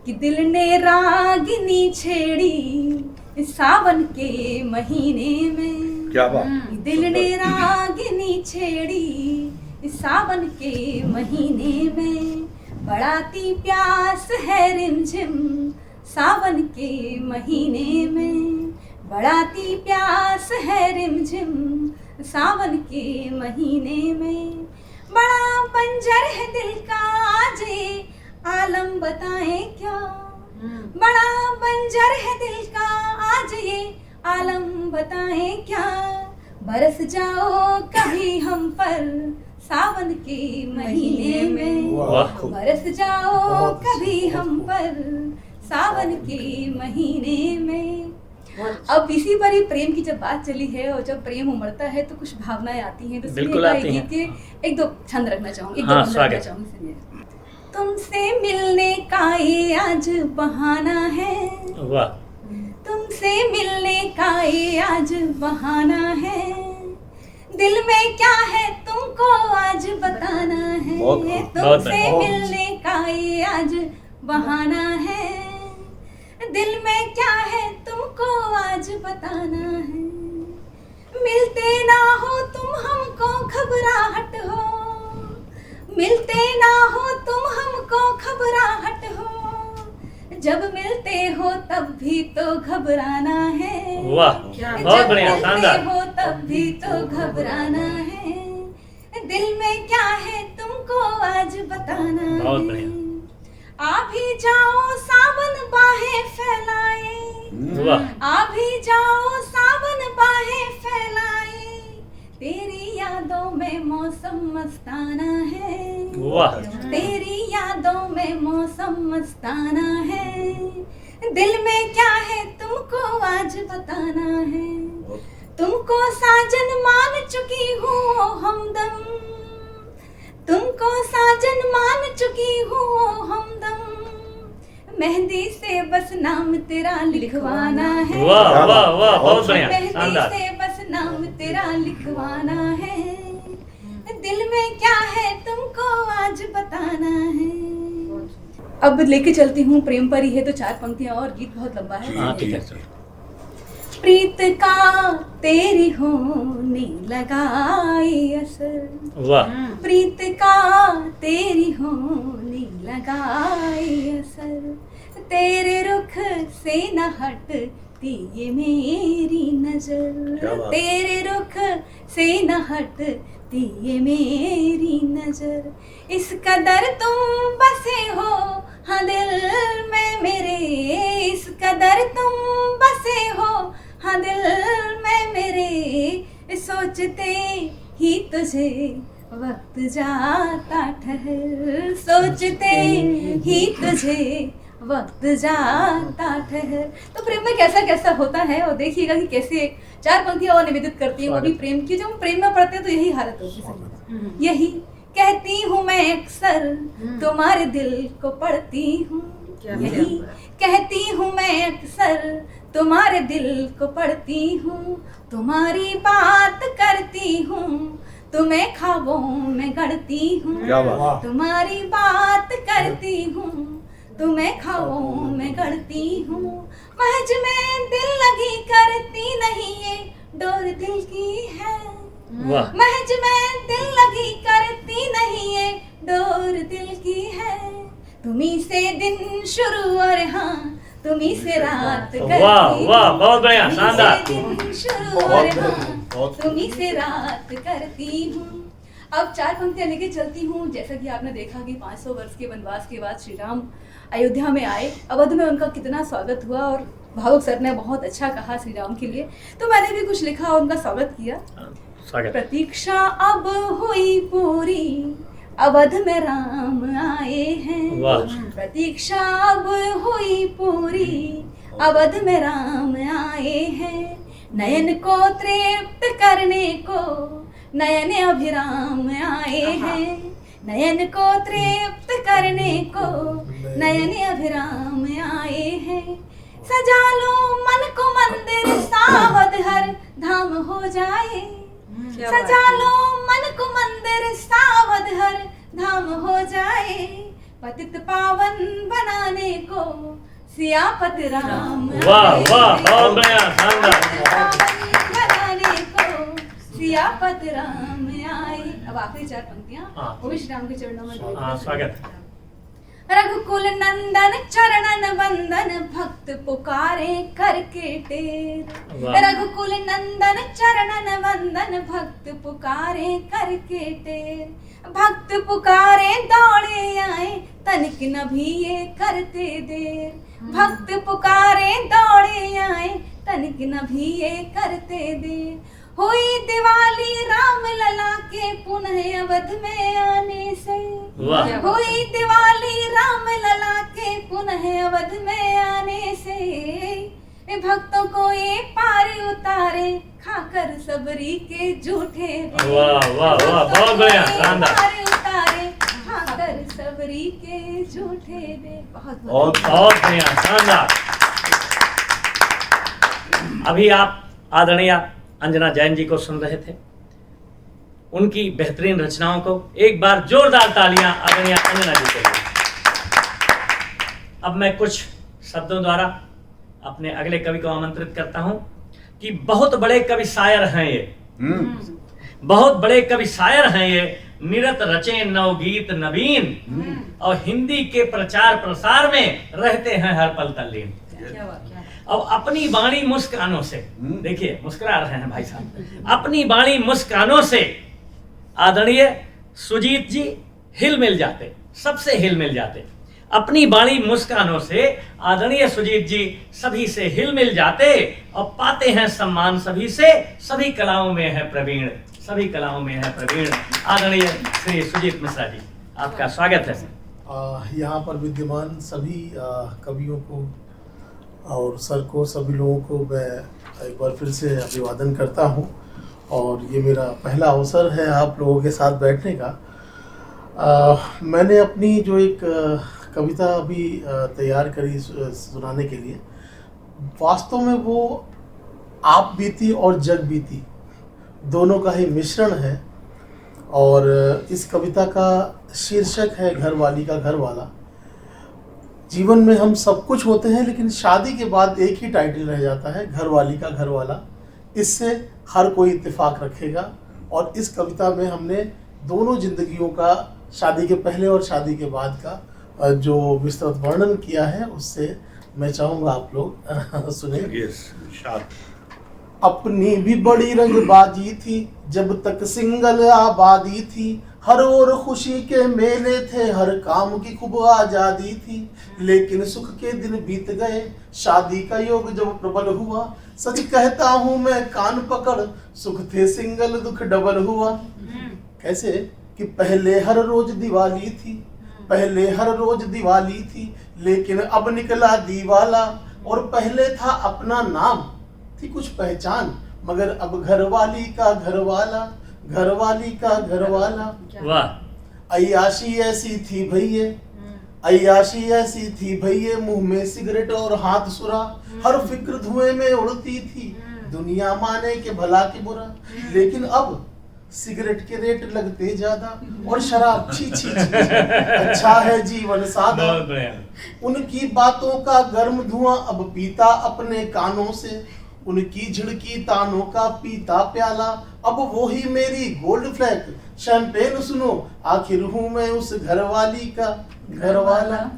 [SPEAKER 5] कि दिल ने रागिनी छेड़ी सावन के महीने में,
[SPEAKER 3] क्या बात।
[SPEAKER 5] कि दिल ने रागिनी छेड़ी सावन के महीने में। बढ़ाती प्यास है रिमझिम सावन के महीने में, बढ़ाती प्यास है रिमझिम सावन के महीने में। बड़ा बंजर है दिल का आज ये आलम बताएं क्या, बड़ा बंजर है दिल का आज ये आलम बताएं क्या। बरस जाओ कभी हम पर सावन के महीने में, बरस जाओ कभी हम पर सावन के महीने में। अब इसी पर ही प्रेम की जब बात चली है और जब प्रेम उमड़ता है तो कुछ भावनाएं आती हैं, तो
[SPEAKER 1] बिल्कुल आती हैं।
[SPEAKER 5] के 1-2 छंद रखना चाहूंगी, 1-2
[SPEAKER 1] हाँ,
[SPEAKER 5] छंद
[SPEAKER 1] स्वागत।
[SPEAKER 5] रखना चाहूंगी। सुनिए। तुमसे मिलने का ये आज बहाना है,
[SPEAKER 1] वाह।
[SPEAKER 5] तुमसे मिलने का ये आज बहाना है। दिल में क्या है तुमको आज बताना है, तुमसे मिलने का ये आज बहाना है। दिल में क्या है तुमको आज बताना है। मिलते ना हो तुम हमको घबराहट हो, मिलते ना हो तुम हमको घबराहट हो। जब मिलते हो तब भी तो घबराना है,
[SPEAKER 1] वाह, बहुत बढ़िया,
[SPEAKER 5] जब
[SPEAKER 1] शानदार।
[SPEAKER 5] मिलते हो तब भी तो घबराना है। दिल में क्या है तुमको आज बताना है।
[SPEAKER 1] बहुत बढ़िया।
[SPEAKER 5] आ भी जाओ सावन बाहें फैलाए,
[SPEAKER 1] वाह।
[SPEAKER 5] आ भी जाओ सावन बाहें फैलाए। तेरी यादों में मौसम मस्ताना है,
[SPEAKER 1] वाह।
[SPEAKER 5] तेरी यादों में मौसम मस्ताना है। दिल में क्या है तुमको आज बताना है। तुमको साजन मान चुकी हूँ हमदम, तुमको साजन मान चुकी हूँ हमदम। मेहंदी से बस नाम तेरा लिखवाना है,
[SPEAKER 1] वाह वाह वाह, बहुत बढ़िया,
[SPEAKER 5] मेहंदी
[SPEAKER 1] शानदार।
[SPEAKER 5] से बस नाम तेरा लिखवाना है। दिल में क्या है तुमको आज बताना है। अब लेके चलती हूँ प्रेम पर ही है, तो 4 पंक्तियां और, गीत बहुत लंबा है।
[SPEAKER 1] हाँ ठीक है सर।
[SPEAKER 5] प्रीत का तेरी होने लगाई असर,
[SPEAKER 1] वाह।
[SPEAKER 5] प्रीत का तेरी होने लगाई असर। तेरे रुख से न हटती ये मेरी नजर, तेरे रुख से न हटती ये मेरी नजर। इस कदर तुम बसे हो हाँ दिल में मेरे, इस कदर तुम बसे हो हाँ दिल में मेरे। सोचते ही तुझे वक्त जाता ठहर, सोचते ही तुझे वक्त जाता ठहर। तो प्रेम में कैसा कैसा होता है और देखिएगा कि कैसे 4 पंक्तियां और निवेदित करती है वो भी प्रेम की। जब हम प्रेम में पढ़ते हैं तो यही हालत होती है। यही कहती हूँ मैं अक्सर तुम्हारे दिल को पढ़ती हूँ, यही कहती हूँ मैं अक्सर तुम्हारे दिल को पढ़ती हूँ। तुम्हारी बात करती हूँ, तुम्हें ख्वाबों में गढ़ती हूँ, तुम्हारी बात करती हूँ, तुम्हें ख्वाबों में गढ़ती हूँ, महज में दिल लगी करती नहीं, ये डोर दिल की है।
[SPEAKER 1] वाह
[SPEAKER 5] महज में दिल लगी करती नहीं, ये डोर दिल की है। तुम्ही से दिन शुरू और हाँ तुम्ही से रात करती
[SPEAKER 1] वाह
[SPEAKER 5] हूँ।
[SPEAKER 1] वाह बहुत बढ़िया
[SPEAKER 5] तुम्ही
[SPEAKER 1] शानदार।
[SPEAKER 5] से दिन शुरू और
[SPEAKER 3] बहुत
[SPEAKER 5] हाँ
[SPEAKER 3] बहुत
[SPEAKER 5] तुम्ही से रात करती हूँ। अब 4 पंक्तियां लेके चलती हूँ। जैसा कि आपने देखा कि 500 वर्ष के वनवास के बाद श्री राम अयोध्या में आए, अवध में उनका कितना स्वागत हुआ और भावुक सर ने बहुत अच्छा कहा श्री राम के लिए, तो मैंने भी कुछ लिखा और उनका स्वागत किया।
[SPEAKER 1] स्वागत।
[SPEAKER 5] प्रतीक्षा अब हुई पूरी, अवध में राम आए हैं।
[SPEAKER 1] वाह
[SPEAKER 5] प्रतीक्षा अब हुई पूरी, अवध में राम आए हैं। नयन को तृप्त करने को नयन अभिराम आए हैं। नयन को तृप्त करने को नयन अभिराम आए हैं। सजा लो मन को मंदिर, सावध हर धाम हो जाए। सजा लो मन को मंदिर, सावध हर धाम हो जाए। पतित पावन बनाने को सियापत राम
[SPEAKER 1] वाह
[SPEAKER 5] आए
[SPEAKER 1] वाह
[SPEAKER 5] हैं।
[SPEAKER 1] बहुत बढ़िया शानदार।
[SPEAKER 5] पतित पावन बनाने को सियापत राम आए। अब आखिरी 4 पंक्तियां
[SPEAKER 1] हाँ।
[SPEAKER 5] वो भी श्री राम के चरणों में
[SPEAKER 1] हाँ स्वागत।
[SPEAKER 5] रघुकुल नंदन चरणन वंदन, भक्त पुकारे करके टेर।
[SPEAKER 1] वाह।
[SPEAKER 5] रघुकुल नंदन चरणन वंदन, भक्त पुकारे करके टेर। भक्त पुकारे दौड़े आए, तनिक न भी ये करते देर। भक्त पुकारे दौड़े आए, तनिक न भी ये करते देर। हुई दिवाली राम लला के पुनः अवध में आने से।
[SPEAKER 1] वाह
[SPEAKER 5] हुई दिवाली राम लला के पुनः अवध में आने से। भक्तों को ये पार उतारे, खाकर सबरी के झूठे रे।
[SPEAKER 1] वाह वाह वाह बहुत बढ़िया शानदार।
[SPEAKER 5] पार उतारे, खाकर सबरी के झूठे रे। बहुत
[SPEAKER 3] बहुत
[SPEAKER 1] बहुत बढ़िया शानदार। अभी आप आदरणीय अंजना जैन जी को सुन रहे थे, उनकी बेहतरीन रचनाओं को एक बार जोरदार तालियां आदरणीय अंजना जी के लिए। अब मैं कुछ शब्दों द्वारा अपने अगले कवि को आमंत्रित करता हूं कि बहुत बड़े कवि शायर हैं ये, बहुत बड़े कवि शायर हैं ये, निरत रचे नवगीत नवीन और हिंदी के प्रचार प्रसार में रहते हैं हर पल तल्लीन।
[SPEAKER 5] क्या बात है।
[SPEAKER 1] और अपनी वाणी मुस्कानों से, देखिए मुस्कुरा रहे हैं भाई साहब, अपनी वाणी मुस्कानों से आदरणीय सुजीत जी हिल मिल जाते, सबसे हिल मिल जाते। अपनी वाणी मुस्कानों से आदरणीय सुजीत जी सभी से हिल मिल जाते और पाते हैं सम्मान सभी से। सभी कलाओं में है प्रवीण, सभी कलाओं में है प्रवीण। आदरणीय श्री सुजीत मिश्रा जी, आपका स्वागत है।
[SPEAKER 6] यहाँ पर विद्यमान सभी कवियों को और सर को, सभी लोगों को मैं एक बार फिर से अभिवादन करता हूँ। और ये मेरा पहला अवसर है आप लोगों के साथ बैठने का। मैंने अपनी जो एक कविता अभी तैयार करी सुनाने के लिए, वास्तव में वो आप बीती और जग बीती दोनों का ही मिश्रण है। और इस कविता का शीर्षक है घरवाली का घरवाला। जीवन में हम सब कुछ होते हैं, लेकिन शादी के बाद एक ही टाइटल रह जाता है, घरवाली का घरवाला। इससे हर कोई इत्तेफाक रखेगा। और इस कविता में हमने दोनों जिंदगियों का, शादी के पहले और शादी के बाद का जो विस्तृत वर्णन किया है, उससे मैं चाहूँगा आप लोग सुने। अपनी भी बड़ी रंगबाजी थी जब तक सिंगल आबादी थी। हर ओर खुशी के मेले थे, हर काम की खूब आजादी थी। लेकिन सुख के दिन बीत गए, शादी का योग जब प्रबल हुआ। सच कहता हूँ मैं कान पकड़, सुख थे सिंगल दुख डबल हुआ। कैसे कि पहले हर रोज दिवाली थी, पहले हर रोज दिवाली थी, लेकिन अब निकला दीवाला। और पहले था अपना नाम, थी कुछ पहचान, मगर अब घरवाली का घरवाला, घरवाली का घरवाला।
[SPEAKER 1] वाह।
[SPEAKER 6] अय्याशी ऐसी थी भैये, अय्याशी ऐसी थी भैये, मुंह में सिगरेट और हाथ सुरा। हर फिक्र धुएं में उड़ती थी, दुनिया माने के भला के बुरा। लेकिन अब सिगरेट के रेट लगते ज्यादा और शराब छी छी छी, अच्छा है जीवन सादा।
[SPEAKER 1] बहुत बढ़िया।
[SPEAKER 6] उनकी बातों का गर्म धुआं अब पीता अपने कानों से, उनकी झिड़की तानों का पीता प्याला अब वो ही मेरी गोल्ड फ्लैग शैंपेन सुनो, आखिर हूँ मैं उस घरवाली का घरवाला।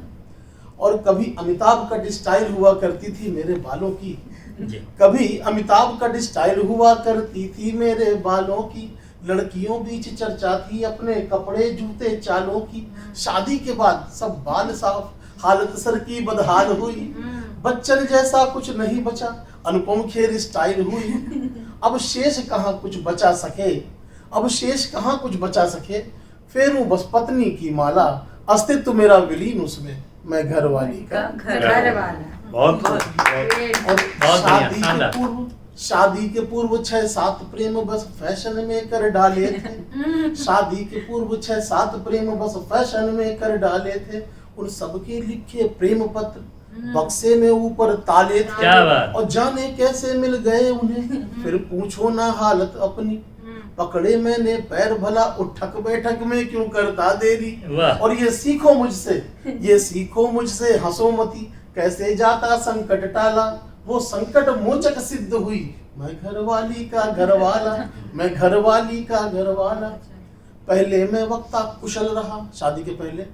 [SPEAKER 6] और कभी अमिताभ कट स्टाइल हुआ करती थी मेरे बालों की,
[SPEAKER 1] जी।
[SPEAKER 6] कभी अमिताभ कट स्टाइल हुआ करती थी मेरे बालों की, लड़कियों बीच चर्चा थी अपने कपड़े जूते चालों की। शादी के बाद सब बाल साफ, हालत सर की बदहाल हुई, बच्चन जैसा कुछ नहीं बचा, अनुपम खेर स्टाइल हुई। अब शेष कहाँ कुछ बचा सके, अब शेष कहाँ कुछ बचा सके, फेरूं बस पत्नी की माला, अस्तित्व मेरा विलीन उसमें, मैं घरवाली का
[SPEAKER 2] घर वाला।
[SPEAKER 3] बहुत
[SPEAKER 6] और
[SPEAKER 1] बढ़िया, शानदार।
[SPEAKER 6] शादी के पूर्व 6-7 प्रेम बस फैशन में कर डाले थे, शादी के पूर्व 6-7 प्रेम बस फैशन में कर डाले थे, उन सबके लिखे प्रेम पत्र बक्से में ऊपर ताले थे।
[SPEAKER 1] क्या बात।
[SPEAKER 6] और जाने कैसे मिल गए उन्हें, फिर पूछो ना हालत अपनी, पकड़े मैंने पैर भला उठक बैठक में क्यों करता देरी।
[SPEAKER 1] वाह।
[SPEAKER 6] और ये सीखो मुझसे, ये सीखो मुझसे हंसो मती, कैसे जाता संकट टाला, वो संकट मोचक सिद्ध हुई, मैं घरवाली का घरवाला, मैं घरवाली का घरवाला। पहले मैं वक्ता कुशल रहा, शादी के पहले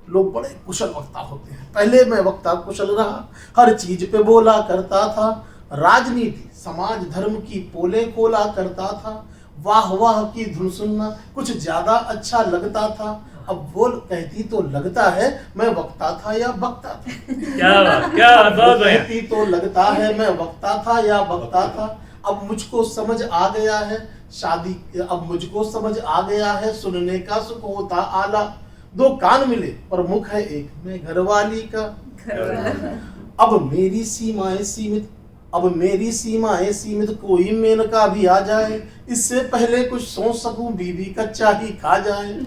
[SPEAKER 6] लोग बड़े कुशल वक्ता होते हैं, पहले मैं वक्ता कुशल रहा, हर चीज पे बोला करता था, राजनीति समाज धर्म की पोले खोला करता था, वाह वाह की धुन सुनना कुछ ज्यादा अच्छा लगता था, अब बोल कहती तो लगता है मैं वक्ता था या बकता था।
[SPEAKER 1] क्या बात, क्या बात, बहुत बढ़िया।
[SPEAKER 6] कहती तो लगता है मैं वक्ता था या बकता था, अब मुझको समझ आ गया है शादी, अब मुझको समझ आ गया है सुनने का सुख होता आला, 2 कान मिले पर मुख है एक, मैं घरवाली का घरवाला। अब मेरी सीमाएं सीमित, अब मेरी सीमाएं सीमित, कोई मेनका भी आ जाए, इससे पहले कुछ सोच सकूं बीबी कच्चा ही खा जाए।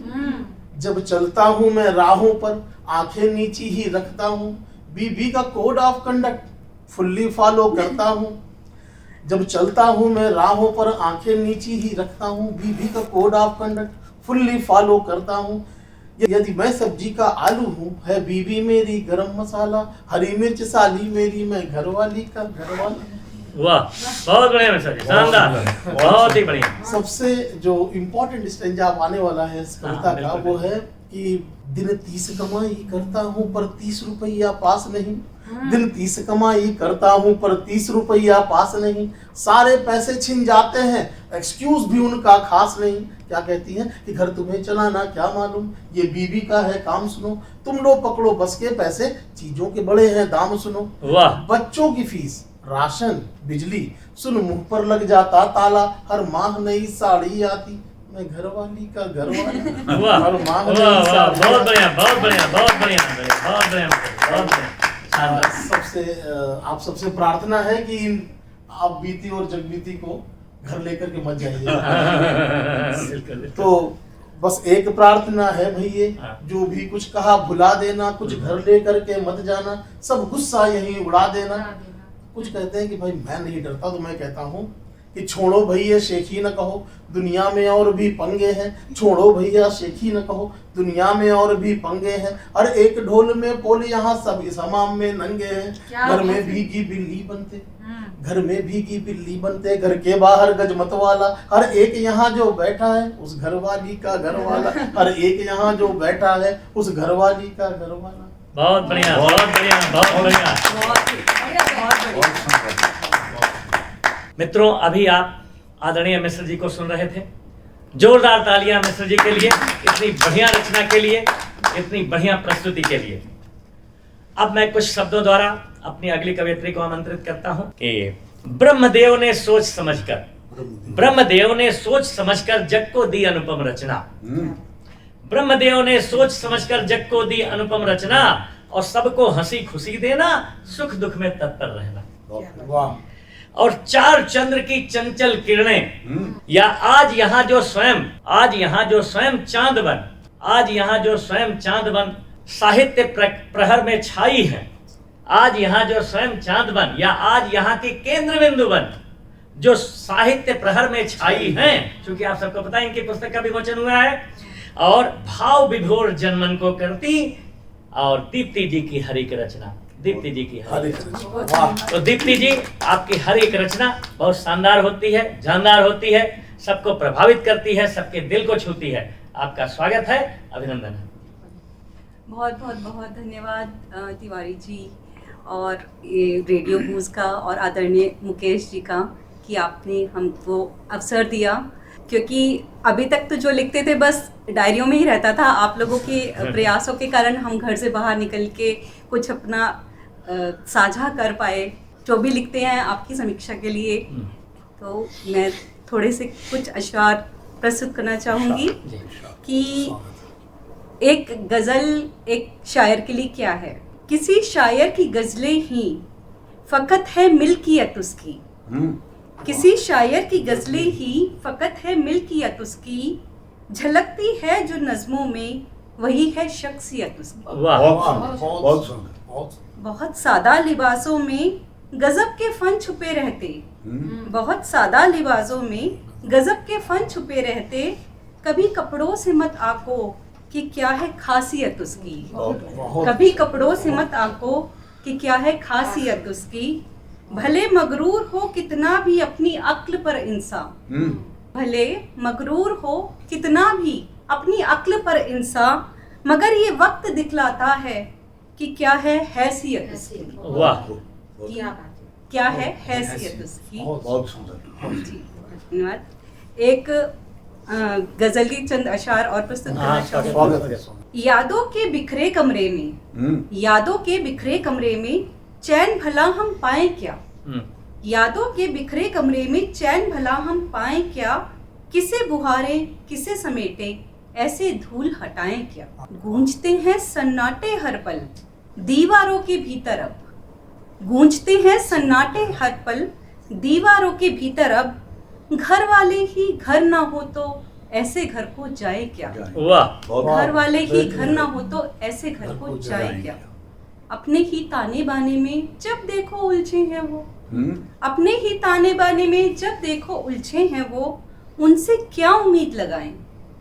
[SPEAKER 6] जब चलता हूँ मैं राहों पर आंखें नीची ही रखता हूँ, बीबी का code of conduct fully follow करता हूँ। जब चलता हूँ मैं राहों पर आंखें नीची ही रखता हूँ, बीबी का code of conduct fully follow करता हूँ। यदि मैं सब्जी का आलू हूँ, है बीबी मेरी गरम मसाला, हरी मिर्च साली मेरी, मैं घरवाली का घरवाला।
[SPEAKER 1] वाह, बहुत बढ़िया मिश्रा जी, शानदार, बहुत ही बढ़िया।
[SPEAKER 6] सबसे जो इम्पोर्टेंट स्टेंजा आने वाला है इस कविता का,
[SPEAKER 1] बिल्कुल।
[SPEAKER 6] वो है कि दिन 30 कमाई करता हूँ पर 30 रुपया पास नहीं, दिन 30 कमाई करता हूँ पर 30 रुपया पास नहीं, सारे पैसे छिन जाते हैं एक्सक्यूज भी उनका खास नहीं। क्या कहती हैं कि घर तुम्हें चलाना क्या मालूम, ये बीबी का है काम सुनो, तुम लोग पकड़ो बस के पैसे, चीजों के बड़े हैं दाम सुनो।
[SPEAKER 1] वाह।
[SPEAKER 6] बच्चों की फीस, राशन, बिजली, सुन मुंह पर लग जाता ताला, हर माह नई साड़ी आती, मैं घरवाली का घरवाला।
[SPEAKER 1] वाह,
[SPEAKER 6] हर माह
[SPEAKER 1] वाह,
[SPEAKER 6] नई
[SPEAKER 1] वाह,
[SPEAKER 6] साड़ी
[SPEAKER 1] बहुत
[SPEAKER 6] आती।
[SPEAKER 1] बढ़िया, बहुत बढ़िया, बहुत बढ़िया, बहुत बढ़िया, बहुत बढ़िया, शानदार।
[SPEAKER 6] आप सबसे प्रार्थना है कि आप बीती और जगबीती को घर लेकर के मत जाइए।
[SPEAKER 1] बिल्कुल।
[SPEAKER 6] तो बस एक प्रार्थना है भैये,
[SPEAKER 1] हाँ।
[SPEAKER 6] जो भी कुछ कहा भुला देना, कुछ घर लेकर के मत जाना, सब गुस्सा यहीं उड़ा देना। कुछ कहते हैं कि भाई मैं नहीं डरता, तो मैं कहता हूँ कि छोड़ो भैया शेखी न कहो, दुनिया में और भी पंगे हैं, छोड़ो भैया शेखी न कहो, दुनिया में और भी पंगे हैं, हर एक ढोल में पोल यहाँ सब इस हमाम में नंगे हैं, घर में भीगी बिल्ली बनते, घर में भीगी बिल्ली बनते, घर के बाहर गजमत वाला, हर एक यहाँ जो बैठा है उस घरवाली का घरवाला, हर एक यहाँ जो बैठा है उस घरवाली का घरवाला।
[SPEAKER 1] बहुत बढ़िया, बहुत बढ़िया, बहुत बढ़िया। मित्रों, अभी आप आदरणीय मिश्र जी को सुन रहे थे। जोरदार तालियां मिश्र जी के लिए, इतनी बढ़िया रचना के लिए, इतनी बढ़िया प्रस्तुति के लिए। अब मैं कुछ शब्दों द्वारा अपनी अगली कवियत्री को आमंत्रित करता हूं कि ब्रह्मदेव ने सोच समझकर जग को दी अनुपम रचना। ब्रह्मदेव ने सोच समझकर जग को दी अनुपम रचना, और सबको हंसी खुशी देना, सुख दुख में तत्पर रहना।
[SPEAKER 6] वाह।
[SPEAKER 1] और 4 चंद्र की चंचल किरणें, या आज यहाँ जो स्वयं चांद बन साहित्य प्रहर में छाई है, आज यहाँ जो स्वयं चांद बन, या आज यहाँ की केंद्र बिंदु बन, जो साहित्य प्रहर में छाई हैं, क्योंकि आप सबको पता है इनकी पुस्तक का विमोचन हुआ है, और भाव विभोर जनमन को करती, और दीप्ति जी की हर एक रचना, दीप्ति जी की हर एक रचना। तो दीप्ति जी आपकी हर एक रचना बहुत शानदार होती है, जानदार होती है, सबको प्रभावित करती है, सबके दिल को छूती है। आपका स्वागत है, अभिनंदन है।
[SPEAKER 7] बहुत बहुत बहुत धन्यवाद तिवारी जी और ये रेडियो न्यूज़ का और आदरणीय मुकेश जी का कि आपने हमको अवसर दिया, क्योंकि अभी तक तो जो लिखते थे बस डायरियों में ही रहता था। आप लोगों के प्रयासों के कारण हम घर से बाहर निकल के कुछ अपना साझा कर पाए। जो भी लिखते हैं आपकी समीक्षा के लिए, तो मैं थोड़े से कुछ अशआर प्रस्तुत करना चाहूँगी कि एक गज़ल एक शायर के लिए क्या है। किसी शायर की गज़लें ही फ़कत है मिल्कियत उसकी, किसी शायर की गज़लें ही फ़कत है मिल्कियत उसकी, झलकती है जो नज़्मों में वही है शख्सियत उसकी।
[SPEAKER 3] बहुत सुंदर।
[SPEAKER 7] बहुत सादा लिबासों में गज़ब के फ़न छुपे रहते, बहुत सादा लिबासों में गज़ब के फ़न छुपे रहते, कभी कपड़ों से मत आको कि क्या है खासियत उसकी, कभी कपड़ों से मत आको कि क्या है खासियत उसकी। भले मगरूर हो कितना भी अपनी अक्ल पर इंसान, भले मगरूर हो कितना भी अपनी अक्ल पर इंसान, मगर ये वक्त दिखलाता है कि क्या है हैसियत उसकी।
[SPEAKER 1] वाह,
[SPEAKER 7] क्या है हैसियत उसकी।
[SPEAKER 3] बहुत सुंदर।
[SPEAKER 7] जी धन्यवाद। एक गजल की चंद अशार और प्रस्तुत करना चाहूँगी। यादों के बिखरे कमरे में, यादों के बिखरे कमरे में चैन भला हम पाएं क्या, यादों के बिखरे कमरे में चैन भला हम पाएं क्या, किसे बुहारें किसे समेटे ऐसे धूल हटाएं क्या। गूंजते हैं सन्नाटे हर पल दीवारों के भीतर अब, गूंजते हैं सन्नाटे हर पल दीवारों के भीतर अब, घर वाले ही घर ना हो तो ऐसे घर को जाए क्या।
[SPEAKER 1] वाह,
[SPEAKER 7] घर वाले ही घर ना हो तो ऐसे घर को जाए क्या। अपने ही ताने बाने में जब देखो उलझे हैं वो, अपने ही ताने बाने में जब देखो उलझे हैं वो, उनसे क्या उम्मीद लगाएं,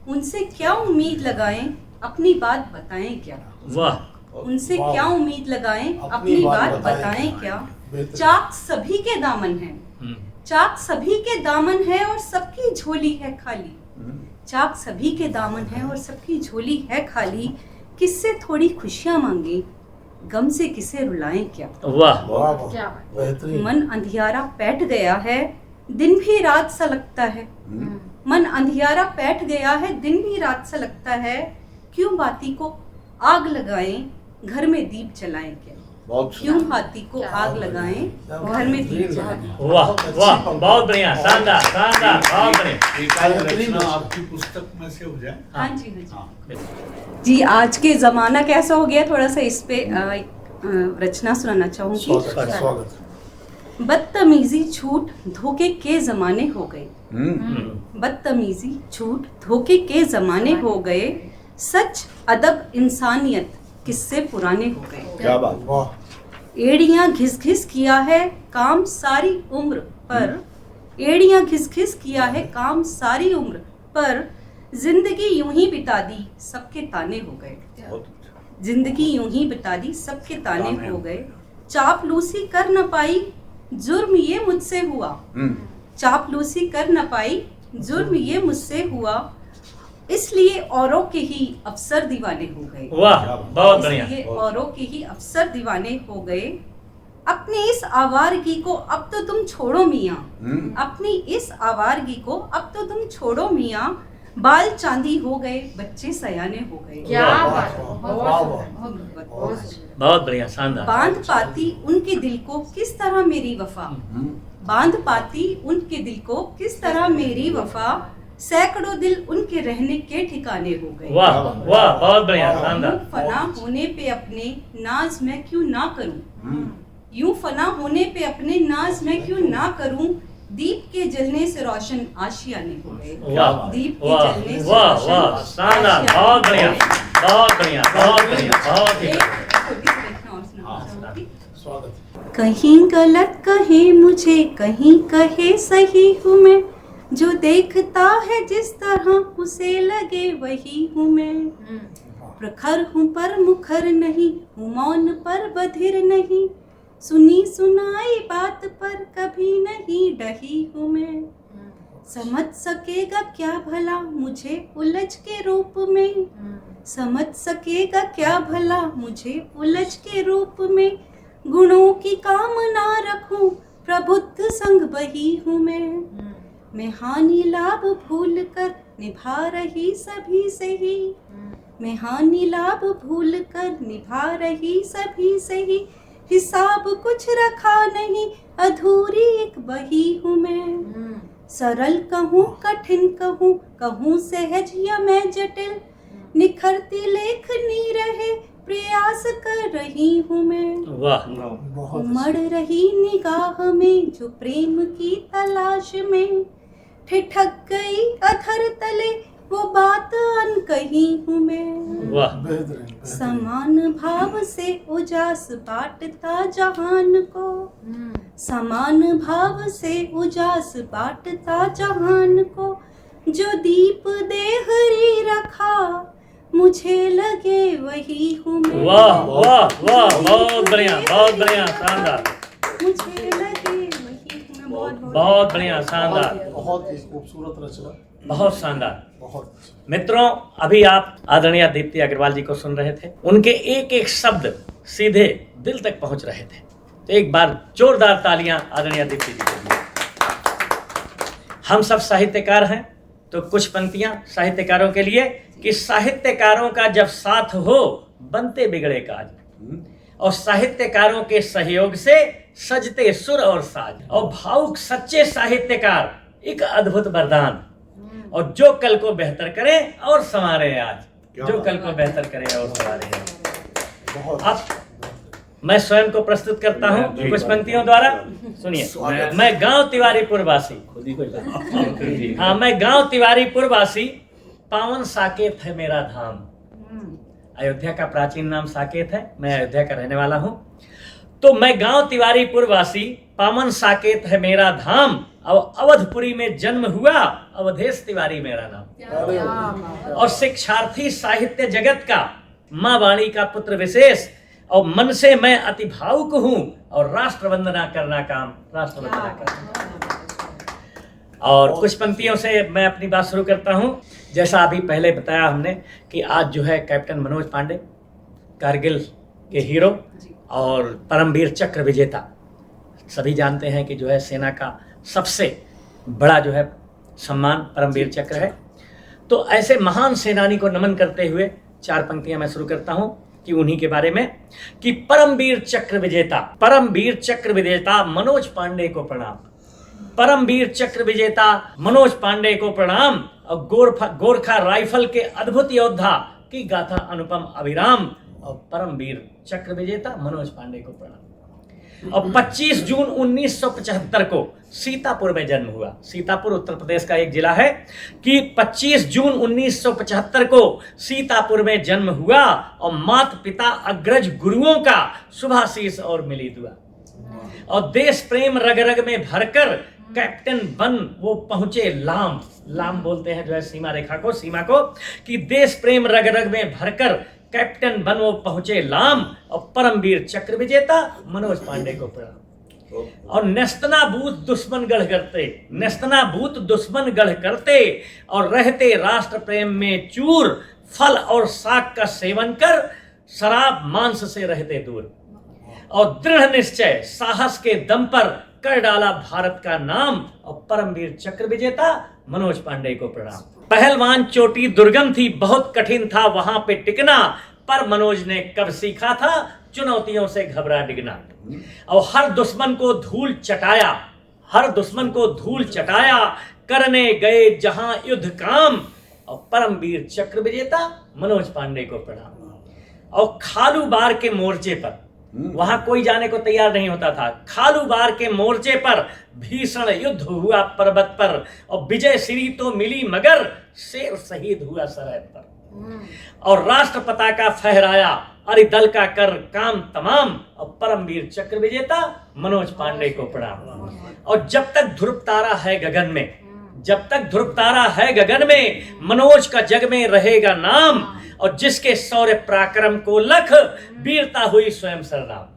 [SPEAKER 7] उनसे क्या उम्मीद लगाएं, अपनी बात बताएं क्या।
[SPEAKER 1] वाह,
[SPEAKER 7] उनसे क्या उम्मीद लगाएं, अपनी बात बताएं क्या। चाक सभी के दामन है, चाक सभी के दामन है और सबकी झोली है खाली, चाक सभी के दामन है और सबकी झोली है खाली, किससे थोड़ी खुशियां मांगे गम से किसे रुलाएं क्या।
[SPEAKER 1] वाह,
[SPEAKER 7] मन अंधियारा बैठ गया है दिन भी रात सा लगता है, मन अंधियारा बैठ गया है दिन भी रात सा लगता है, क्यों बाती को आग लगाएं घर में दीप जलाएं क्या। क्यों हाथी को आग लगाएं घर में दीप जलाएं।
[SPEAKER 1] वाह वाह, बहुत बढ़िया, शानदार शानदार, बहुत बढ़िया।
[SPEAKER 3] आपकी पुस्तक में से हो जाए।
[SPEAKER 7] हाँ जी, हाँ जी। जी आज के ज़माना कैसा हो गया, थोड़ा सा इस पे रचना सुनाना चाहूँगी। बदतमीजी झूठ धोखे के ज़माने हो गए, बदतमीजी झूठ धोखे के ज़माने हो गए, सच अदब इंसानियत किससे पुराने हो गए।
[SPEAKER 3] क्या बात।
[SPEAKER 7] एड़ियाँ घिस घिस किया है काम सारी उम्र पर, एड़ियाँ घिस घिस किया है काम सारी उम्र पर, जिंदगी यूं ही बिता दी सबके ताने हो गए, जिंदगी यूं ही बिता दी सबके ताने हो गए। चापलूसी कर न पाई जुर्म ये मुझसे हुआ, चापलूसी कर न पाई जुर्म ये मुझसे हुआ, इसलिए औरों के ही अफसर दीवाने हो गए।
[SPEAKER 1] वाह, बहुत बढ़िया।
[SPEAKER 7] इसलिए औरों के ही अफसर दीवाने हो गए, अपनी इस आवारगी को अब तो तुम छोड़ो मियाँ, अपनी इस आवारगी को अब तो तुम छोड़ो मियाँ, बाल चांदी हो गए बच्चे सयाने हो गए।
[SPEAKER 2] क्या बात,
[SPEAKER 1] बहुत बढ़िया, शानदार।
[SPEAKER 7] बांध पाती उनके दिल को किस तरह मेरी वफा, बांध पाती उनके दिल को किस तरह मेरी वफा, सैकड़ों दिल उनके रहने के ठिकाने हो गए।
[SPEAKER 1] वाह वाह, बहुत बढ़िया, शानदार।
[SPEAKER 7] फना होने पे अपने नाज मैं क्यों ना करूं, यूं फना होने पे अपने नाज मैं क्यों ना करूं, दीप के जलने से रोशन आशियाने हो गए।
[SPEAKER 1] वाह
[SPEAKER 7] दीप के
[SPEAKER 1] वाह
[SPEAKER 7] जलने से
[SPEAKER 1] वाह
[SPEAKER 7] रोशन
[SPEAKER 1] वाह, शानदार, बहुत बढ़िया, बहुत बढ़िया, बहुत बढ़िया, बहुत ही
[SPEAKER 7] एक छोटी सी रचना और सुनाना चाहूंगी।
[SPEAKER 6] स्वागत।
[SPEAKER 7] कहीं गलत कहे मुझे, कहीं कहे सही हूँ मैं, जो देखता है जिस तरह उसे लगे वही हूँ मैं। प्रखर हूँ पर मुखर नहीं, हूँ मौन पर बधिर नहीं, सुनी सुनाई बात पर कभी नहीं डही हूँ मैं। समझ सकेगा क्या भला मुझे उलझ के रूप में, समझ सकेगा क्या भला मुझे उलझ के रूप में, गुणों की कामना रखूं प्रबुद्ध संग वही हूँ मैं हानि लाभ भूल कर निभा रही सभी से ही, मैं हानि लाभ भूल कर निभा रही सभी से ही, हिसाब कुछ रखा नहीं अधूरी एक वही हूँ मैं। सरल कहूँ कठिन कहूँ, कहूँ सहज या मैं जटिल, निखरती लेखनी रहे प्रयास कर रही हूँ मैं।
[SPEAKER 1] वाह,
[SPEAKER 7] उमड़ रही निगाह में जो प्रेम की तलाश में, ठिठक गई अधर तले वो बात अनकही हूँ मैं।
[SPEAKER 1] वाह,
[SPEAKER 7] समान भाव से उजास बांटता जहान को, समान भाव से उजास बांटता जहान को, जो दीप देहरी रखा मुझे लगे वही हूँ मैं।
[SPEAKER 1] वाह वाह वाह, बहुत बढ़िया, बहुत बढ़िया, शानदार,
[SPEAKER 7] मुझे लगे वही हूँ मैं।
[SPEAKER 1] बहुत बढ़िया, शानदार,
[SPEAKER 6] बहुत ही खूबसूरत रचना,
[SPEAKER 1] बहुत शानदार।
[SPEAKER 6] बहुत।
[SPEAKER 1] मित्रों, अभी आप आदरणीय दीप्ति अग्रवाल जी को सुन रहे थे। उनके एक एक शब्द सीधे दिल तक पहुंच रहे थे। तो एक बार जोरदार तालियां आदरणीय दीप्ति जी के लिए। हम सब साहित्यकार हैं, तो कुछ पंक्तियां साहित्यकारों के लिए कि साहित्यकारों का जब साथ हो बनते बिगड़े काज, और साहित्यकारों के सहयोग से सजते सुर और साज, और भावुक सच्चे साहित्यकार एक अद्भुत वरदान, और जो कल को बेहतर करें और संवारे आज, जो कल को बेहतर करें और संवारे आज। अब मैं स्वयं को प्रस्तुत करता हूं कुछ पंक्तियों द्वारा। सुनिए। मैं गांव तिवारीपुर वासी, हाँ, मैं गांव तिवारीपुर वासी, पावन साकेत है मेरा धाम। अयोध्या का प्राचीन नाम साकेत है, मैं अयोध्या का रहने वाला हूं। तो मैं गांव तिवारीपुर वासी, पावन साकेत है मेरा धाम, और अवधपुरी में जन्म हुआ, अवधेश तिवारी मेरा नाम। और शिक्षार्थी साहित्य जगत का, माँ वाणी का पुत्र विशेष, और मन से मैं अति भावुक हूं, और राष्ट्र वंदना करना काम, राष्ट्र वंदना करना। और कुछ पंक्तियों से मैं अपनी बात शुरू करता हूं। जैसा अभी पहले बताया हमने कि आज जो है कैप्टन मनोज पांडे, कारगिल के हीरो और परमवीर चक्र विजेता, सभी जानते हैं कि जो है सेना का सबसे बड़ा जो है सम्मान परमवीर चक्र है। तो ऐसे महान सेनानी को नमन करते हुए चार पंक्तियां मैं शुरू करता हूं कि उन्हीं के बारे में कि परमवीर चक्र विजेता मनोज पांडे को प्रणाम, परमवीर चक्र विजेता मनोज पांडे को प्रणाम, और गोरखा राइफल के अद्भुत योद्धा की गाथा अनुपम अभिराम, और परमवीर चक्र विजेता मनोज पांडे को प्रणाम। और 25 जून 1975 को सीतापुर में जन्म हुआ। सीतापुर उत्तर प्रदेश का एक जिला है कि 25 जून 1975 को सीतापुर में जन्म हुआ, और माता पिता अग्रज गुरुओं का शुभाशीष और मिली दुआ, और देश प्रेम रग रग में भरकर कैप्टन बन वो पहुंचे लाम, लाम बोलते हैं जो है सीमा रेखा को, सीमा को, कि देश प्रेम रग रग में भरकर कैप्टन बन वो पहुंचे लाम, और परमवीर चक्र विजेता मनोज पांडे को प्रणाम। और नेस्तनाबूत दुश्मन गढ़ करते, और रहते राष्ट्र प्रेम में चूर, फल और साग का सेवन कर शराब मांस से रहते दूर, और दृढ़ निश्चय साहस के दम पर कर डाला भारत का नाम, और परमवीर चक्र विजेता मनोज पांडे को प्रणाम। पहलवान चोटी दुर्गम थी, बहुत कठिन था वहां पे टिकना, पर मनोज ने कब सीखा था चुनौतियों से घबरा डिगना, और हर दुश्मन को धूल चटाया, करने गए जहां युद्ध काम, और परमवीर चक्र विजेता मनोज पांडे को प्रणाम। और खालूबार के मोर्चे पर, वहां कोई जाने को तैयार नहीं होता था, खालूबार के मोर्चे पर भीषण युद्ध हुआ पर्वत पर, और विजय श्री तो मिली मगर शेर शहीद हुआ सरहद पर, और राष्ट्र पताका फहराया अरे दल का कर काम तमाम, और परमवीर चक्र विजेता मनोज पांडे को प्रणाम। और जब तक ध्रुव तारा है गगन में, जब तक ध्रुव तारा है गगन में, मनोज का जग में रहेगा नाम। और जिसके शौर्य पराक्रम को लख, वीरता हुई स्वयं सरनाम।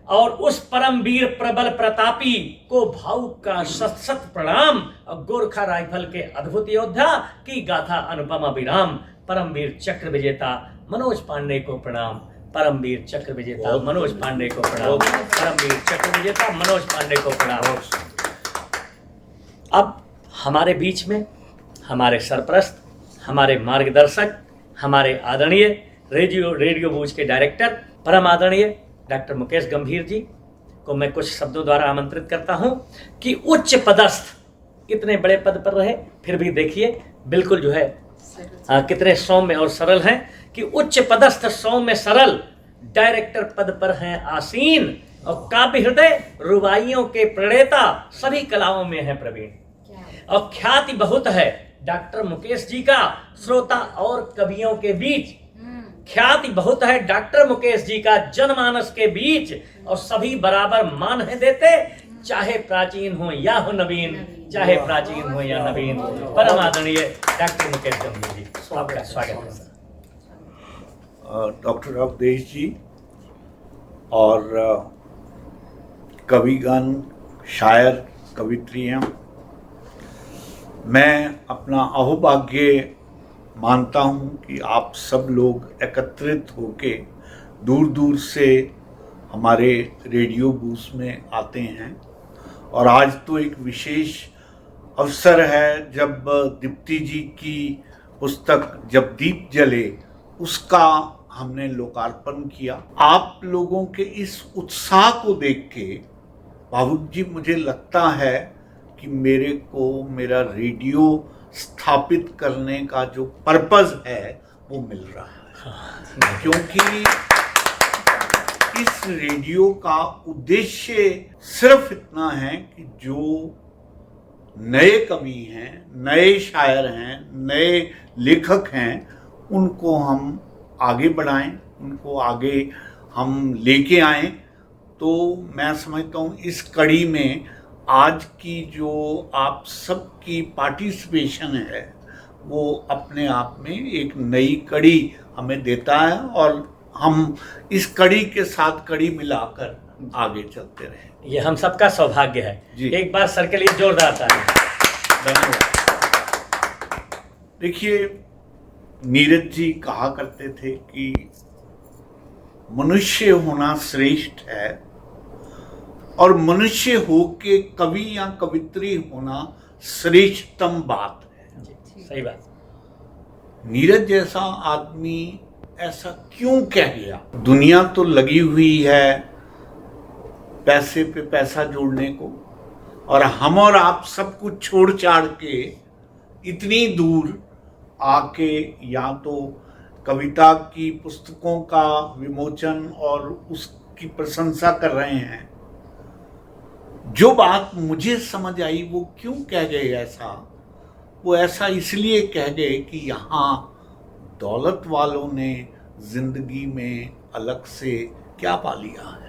[SPEAKER 1] और उस परम वीर प्रबल प्रतापी को भावुक का शत शत प्रणाम। और गोरखा राइफल के अद्भुत योद्धा की गाथा अनुपमा विराम। परमवीर चक्र विजेता मनोज पांडे को प्रणाम। परमवीर चक्र विजेता मनोज पांडे को प्रणाम। परमवीर चक्र विजेता मनोज पांडे को प्रणाम। अब हमारे बीच में हमारे सरप्रस्त, हमारे मार्गदर्शक, हमारे आदरणीय रेडियो बूज के डायरेक्टर परम आदरणीय डॉक्टर मुकेश गंभीर जी को मैं कुछ शब्दों द्वारा आमंत्रित करता हूं कि उच्च पदस्थ, इतने बड़े पद पर रहे फिर भी देखिए बिल्कुल जो है कितने सौम्य और सरल हैं कि उच्च पदस्थ सौम्य सरल डायरेक्टर पद पर हैं आसीन। और काव्य हृदय रुबाइयों के प्रणेता, सभी कलाओं में है प्रवीण। और ख्याति बहुत है डॉक्टर मुकेश जी का श्रोता और कवियों के बीच। ख्याति बहुत है डॉक्टर मुकेश जी का जनमानस के बीच। और सभी बराबर मान है देते, चाहे प्राचीन हो या हो नवीन, चाहे प्राचीन हो या नवीन। परम आदरणीय डॉक्टर मुकेश गंभीर जी, आपका स्वागत है।
[SPEAKER 3] डॉक्टर अवधेश जी और कविगण, शायर, कवित्रियाँ, मैं अपना अहोभाग्य मानता हूँ कि आप सब लोग एकत्रित होके दूर दूर से हमारे रेडियो बूथ में आते हैं। और आज तो एक विशेष अवसर है जब दीप्ति जी की पुस्तक जब दीप जले उसका हमने लोकार्पण किया। आप लोगों के इस उत्साह को देख के भावुक जी मुझे लगता है कि मेरे को मेरा रेडियो स्थापित करने का जो पर्पस है वो मिल रहा है। क्योंकि इस रेडियो का उद्देश्य सिर्फ इतना है कि जो नए कवि हैं, नए शायर हैं, नए लेखक हैं, उनको हम आगे बढ़ाएं, उनको आगे हम लेके आएं। तो मैं समझता हूँ इस कड़ी में आज की जो आप सबकी पार्टिसिपेशन है वो अपने आप में एक नई कड़ी हमें देता है। और हम इस कड़ी के साथ कड़ी मिलाकर आगे चलते रहें,
[SPEAKER 1] ये हम सबका सौभाग्य है
[SPEAKER 3] जी।
[SPEAKER 1] एक बार सर के लिए जोरदार ताली।
[SPEAKER 3] धन्यवाद। देखिए, नीरज जी कहा करते थे कि मनुष्य होना श्रेष्ठ है और मनुष्य होके कवि या कवित्री होना श्रेष्ठतम बात है।
[SPEAKER 1] सही बात।
[SPEAKER 3] नीरज जैसा आदमी ऐसा क्यों कह गया? दुनिया तो लगी हुई है पैसे पे पैसा जोड़ने को, और हम और आप सब कुछ छोड़ छाड़ के इतनी दूर आके या तो कविता की पुस्तकों का विमोचन और उसकी प्रशंसा कर रहे हैं। जो बात मुझे समझ आई वो क्यों कह गए ऐसा, वो ऐसा इसलिए कह गए कि यहाँ दौलत वालों ने जिंदगी में अलग से क्या पा लिया है।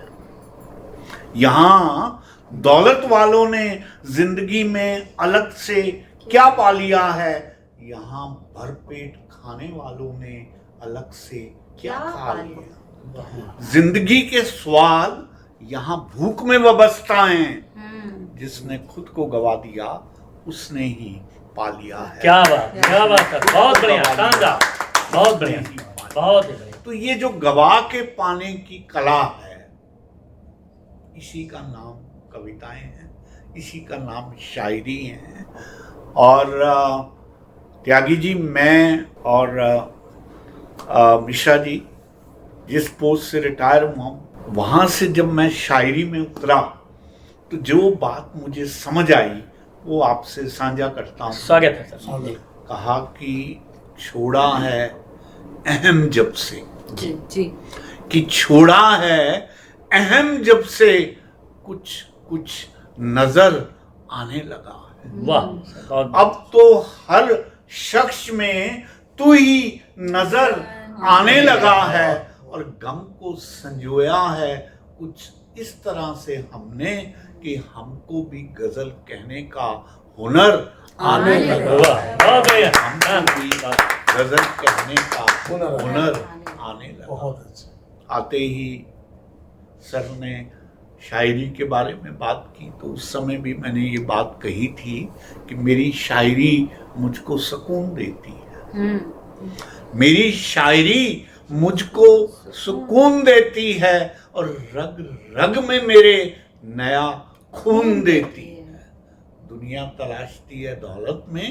[SPEAKER 3] यहाँ दौलत वालों ने जिंदगी में अलग से क्या पा लिया है, यहाँ भरपेट खाने वालों ने अलग से क्या खा लिया। जिंदगी के स्वाद यहाँ भूख में वाबस्ता हैं। जिसने खुद को गवा दिया उसने ही पा लिया है।
[SPEAKER 1] क्या बात है, बहुत बढ़िया, शानदार, बहुत बढ़िया, बहुत ही बढ़िया।
[SPEAKER 3] तो ये जो गवा के पाने की कला है, इसी का नाम कविताएं हैं, इसी का नाम शायरी है। और त्यागी जी, मैं और मिश्रा जी जिस पोस्ट से रिटायर हुआ, वहाँ से जब मैं शायरी में उतरा तो जो बात मुझे समझ आई वो आपसे साझा करता हूँ।
[SPEAKER 1] स्वागत है सर।
[SPEAKER 3] कहा कि छोड़ा है अहम जब से,
[SPEAKER 7] जी जी,
[SPEAKER 3] कि छोड़ा है अहम जब से कुछ कुछ नजर आने लगा है।
[SPEAKER 1] वाह।
[SPEAKER 3] अब तो हर शख्स में तू ही नजर आने लगा है, और गम को संजोया है कुछ इस तरह से हमने कि हमको भी गजल कहने का हुनर आने लगा। हमको भी गजल कहने का हुनर आने लगा।
[SPEAKER 6] बहुत अच्छा।
[SPEAKER 3] आते ही सर ने शायरी के बारे में बात की, तो उस समय भी मैंने ये बात कही थी कि मेरी शायरी मुझको सुकून देती है। मेरी शायरी मुझको सुकून देती है और रग रग में मेरे नया खून देती है। दुनिया तलाशती है दौलत में,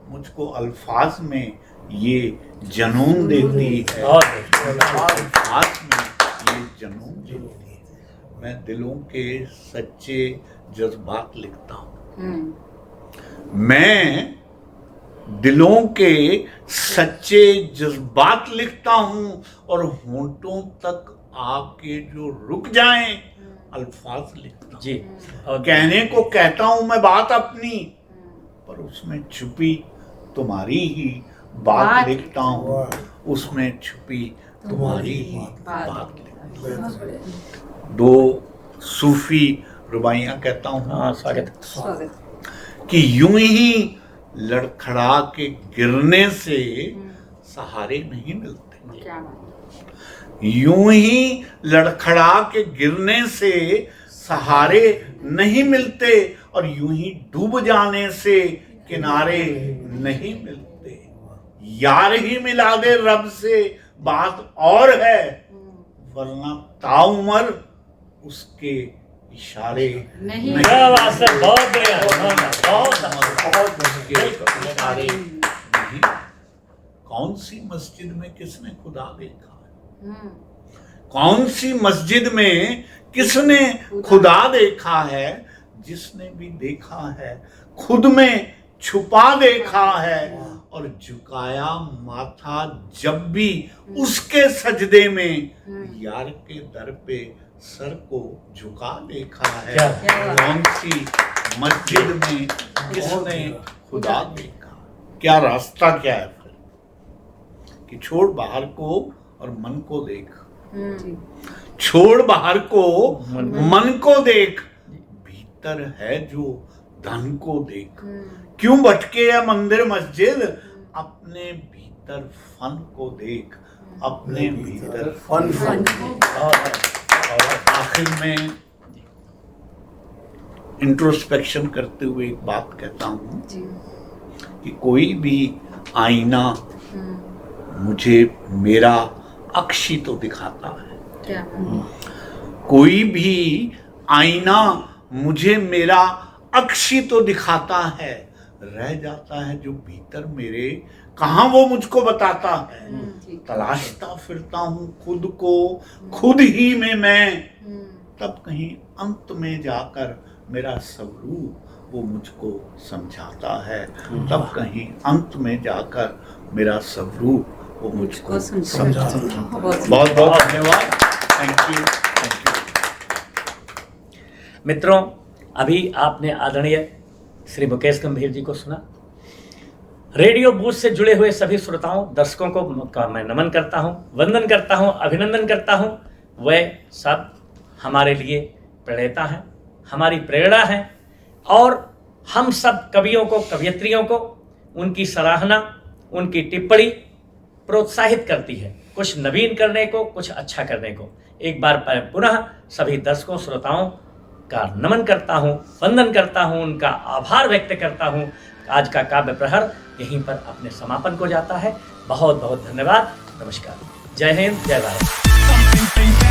[SPEAKER 3] मुझको अल्फाज में ये जनून देती है। अल्फाज में ये जनून देती है। मैं दिलों के सच्चे जज्बात लिखता हूँ। मैं दिलों के सच्चे जज्बात लिखता हूँ और होंठों तक आके जो रुक जाएं अल्फाज लिखता हूँ।
[SPEAKER 1] जी।
[SPEAKER 3] और कहने को कहता हूँ मैं बात अपनी, पर उसमें छुपी तुम्हारी ही बात लिखता हूँ। उसमें छुपी तुम्हारी ही बात लिखता हूँ। दो सूफी रुबाइयाँ कहता हूँ।
[SPEAKER 1] हाँ, स्वागत।
[SPEAKER 3] कि यूं ही लड़खड़ा के गिरने से सहारे नहीं मिलते।
[SPEAKER 2] क्या बात।
[SPEAKER 3] यूं ही लड़खड़ा के गिरने से सहारे नहीं मिलते और यूं ही डूब जाने से किनारे नहीं मिलते। यार ही मिला दे रब से बात और है, वरना ताउमर उसके इशारे
[SPEAKER 2] नहीं।
[SPEAKER 1] क्या बात है, बहुत बढ़िया,
[SPEAKER 3] बहुत इशारे नहीं। कौन सी मस्जिद में किसने खुदा देखा है? कौन सी मस्जिद में किसने खुदा देखा है? जिसने भी देखा है खुद में छुपा देखा है और झुकाया माथा जब भी उसके सजदे में यार के दर पे सर को झुका देखा है। कौन सी मस्जिद में किसने खुदा देखा? क्या रास्ता क्या है फिर कि छोड़ बाहर को और मन को देख। छोड़ बाहर को मन को देख, भीतर है जो धन को देख। क्यों भटके या मंदिर मस्जिद, अपने भीतर फन को देख। अपने भीतर फन और आखिर में इंट्रोस्पेक्शन करते हुए एक बात कहता हूँ कि कोई भी आईना मुझे मेरा अक्षी तो दिखाता है।
[SPEAKER 2] क्या?
[SPEAKER 3] कोई भी आईना मुझे मेरा अक्षी तो दिखाता है, रह जाता है जो भीतर मेरे कहाँ वो मुझको बताता है। तलाशता फिरता हूँ खुद को खुद ही में मैं, तब कहीं अंत में जाकर मेरा स्वरूप वो मुझको समझाता है। तब कहीं अंत में जाकर मेरा स्वरूप वो मुझको समझाता है। बहुत बहुत धन्यवाद। Thank you.
[SPEAKER 1] मित्रों, अभी आपने आदरणीय श्री मुकेश गंभीर जी को सुना। रेडियो बूथ से जुड़े हुए सभी श्रोताओं, दर्शकों को मैं नमन करता हूं, वंदन करता हूं, अभिनंदन करता हूं। वह सब हमारे लिए प्रेरणा है, हमारी प्रेरणा है और हम सब कवियों को, कवयित्रियों को उनकी सराहना, उनकी टिप्पणी प्रोत्साहित करती है कुछ नवीन करने को, कुछ अच्छा करने को। एक बार पुनः सभी दर्शकों, श्रोताओं का नमन करता हूं, वंदन करता हूं, उनका आभार व्यक्त करता हूं। आज का काव्य प्रहर यहीं पर अपने समापन को जाता है। बहुत बहुत धन्यवाद। नमस्कार। जय हिंद, जय भारत।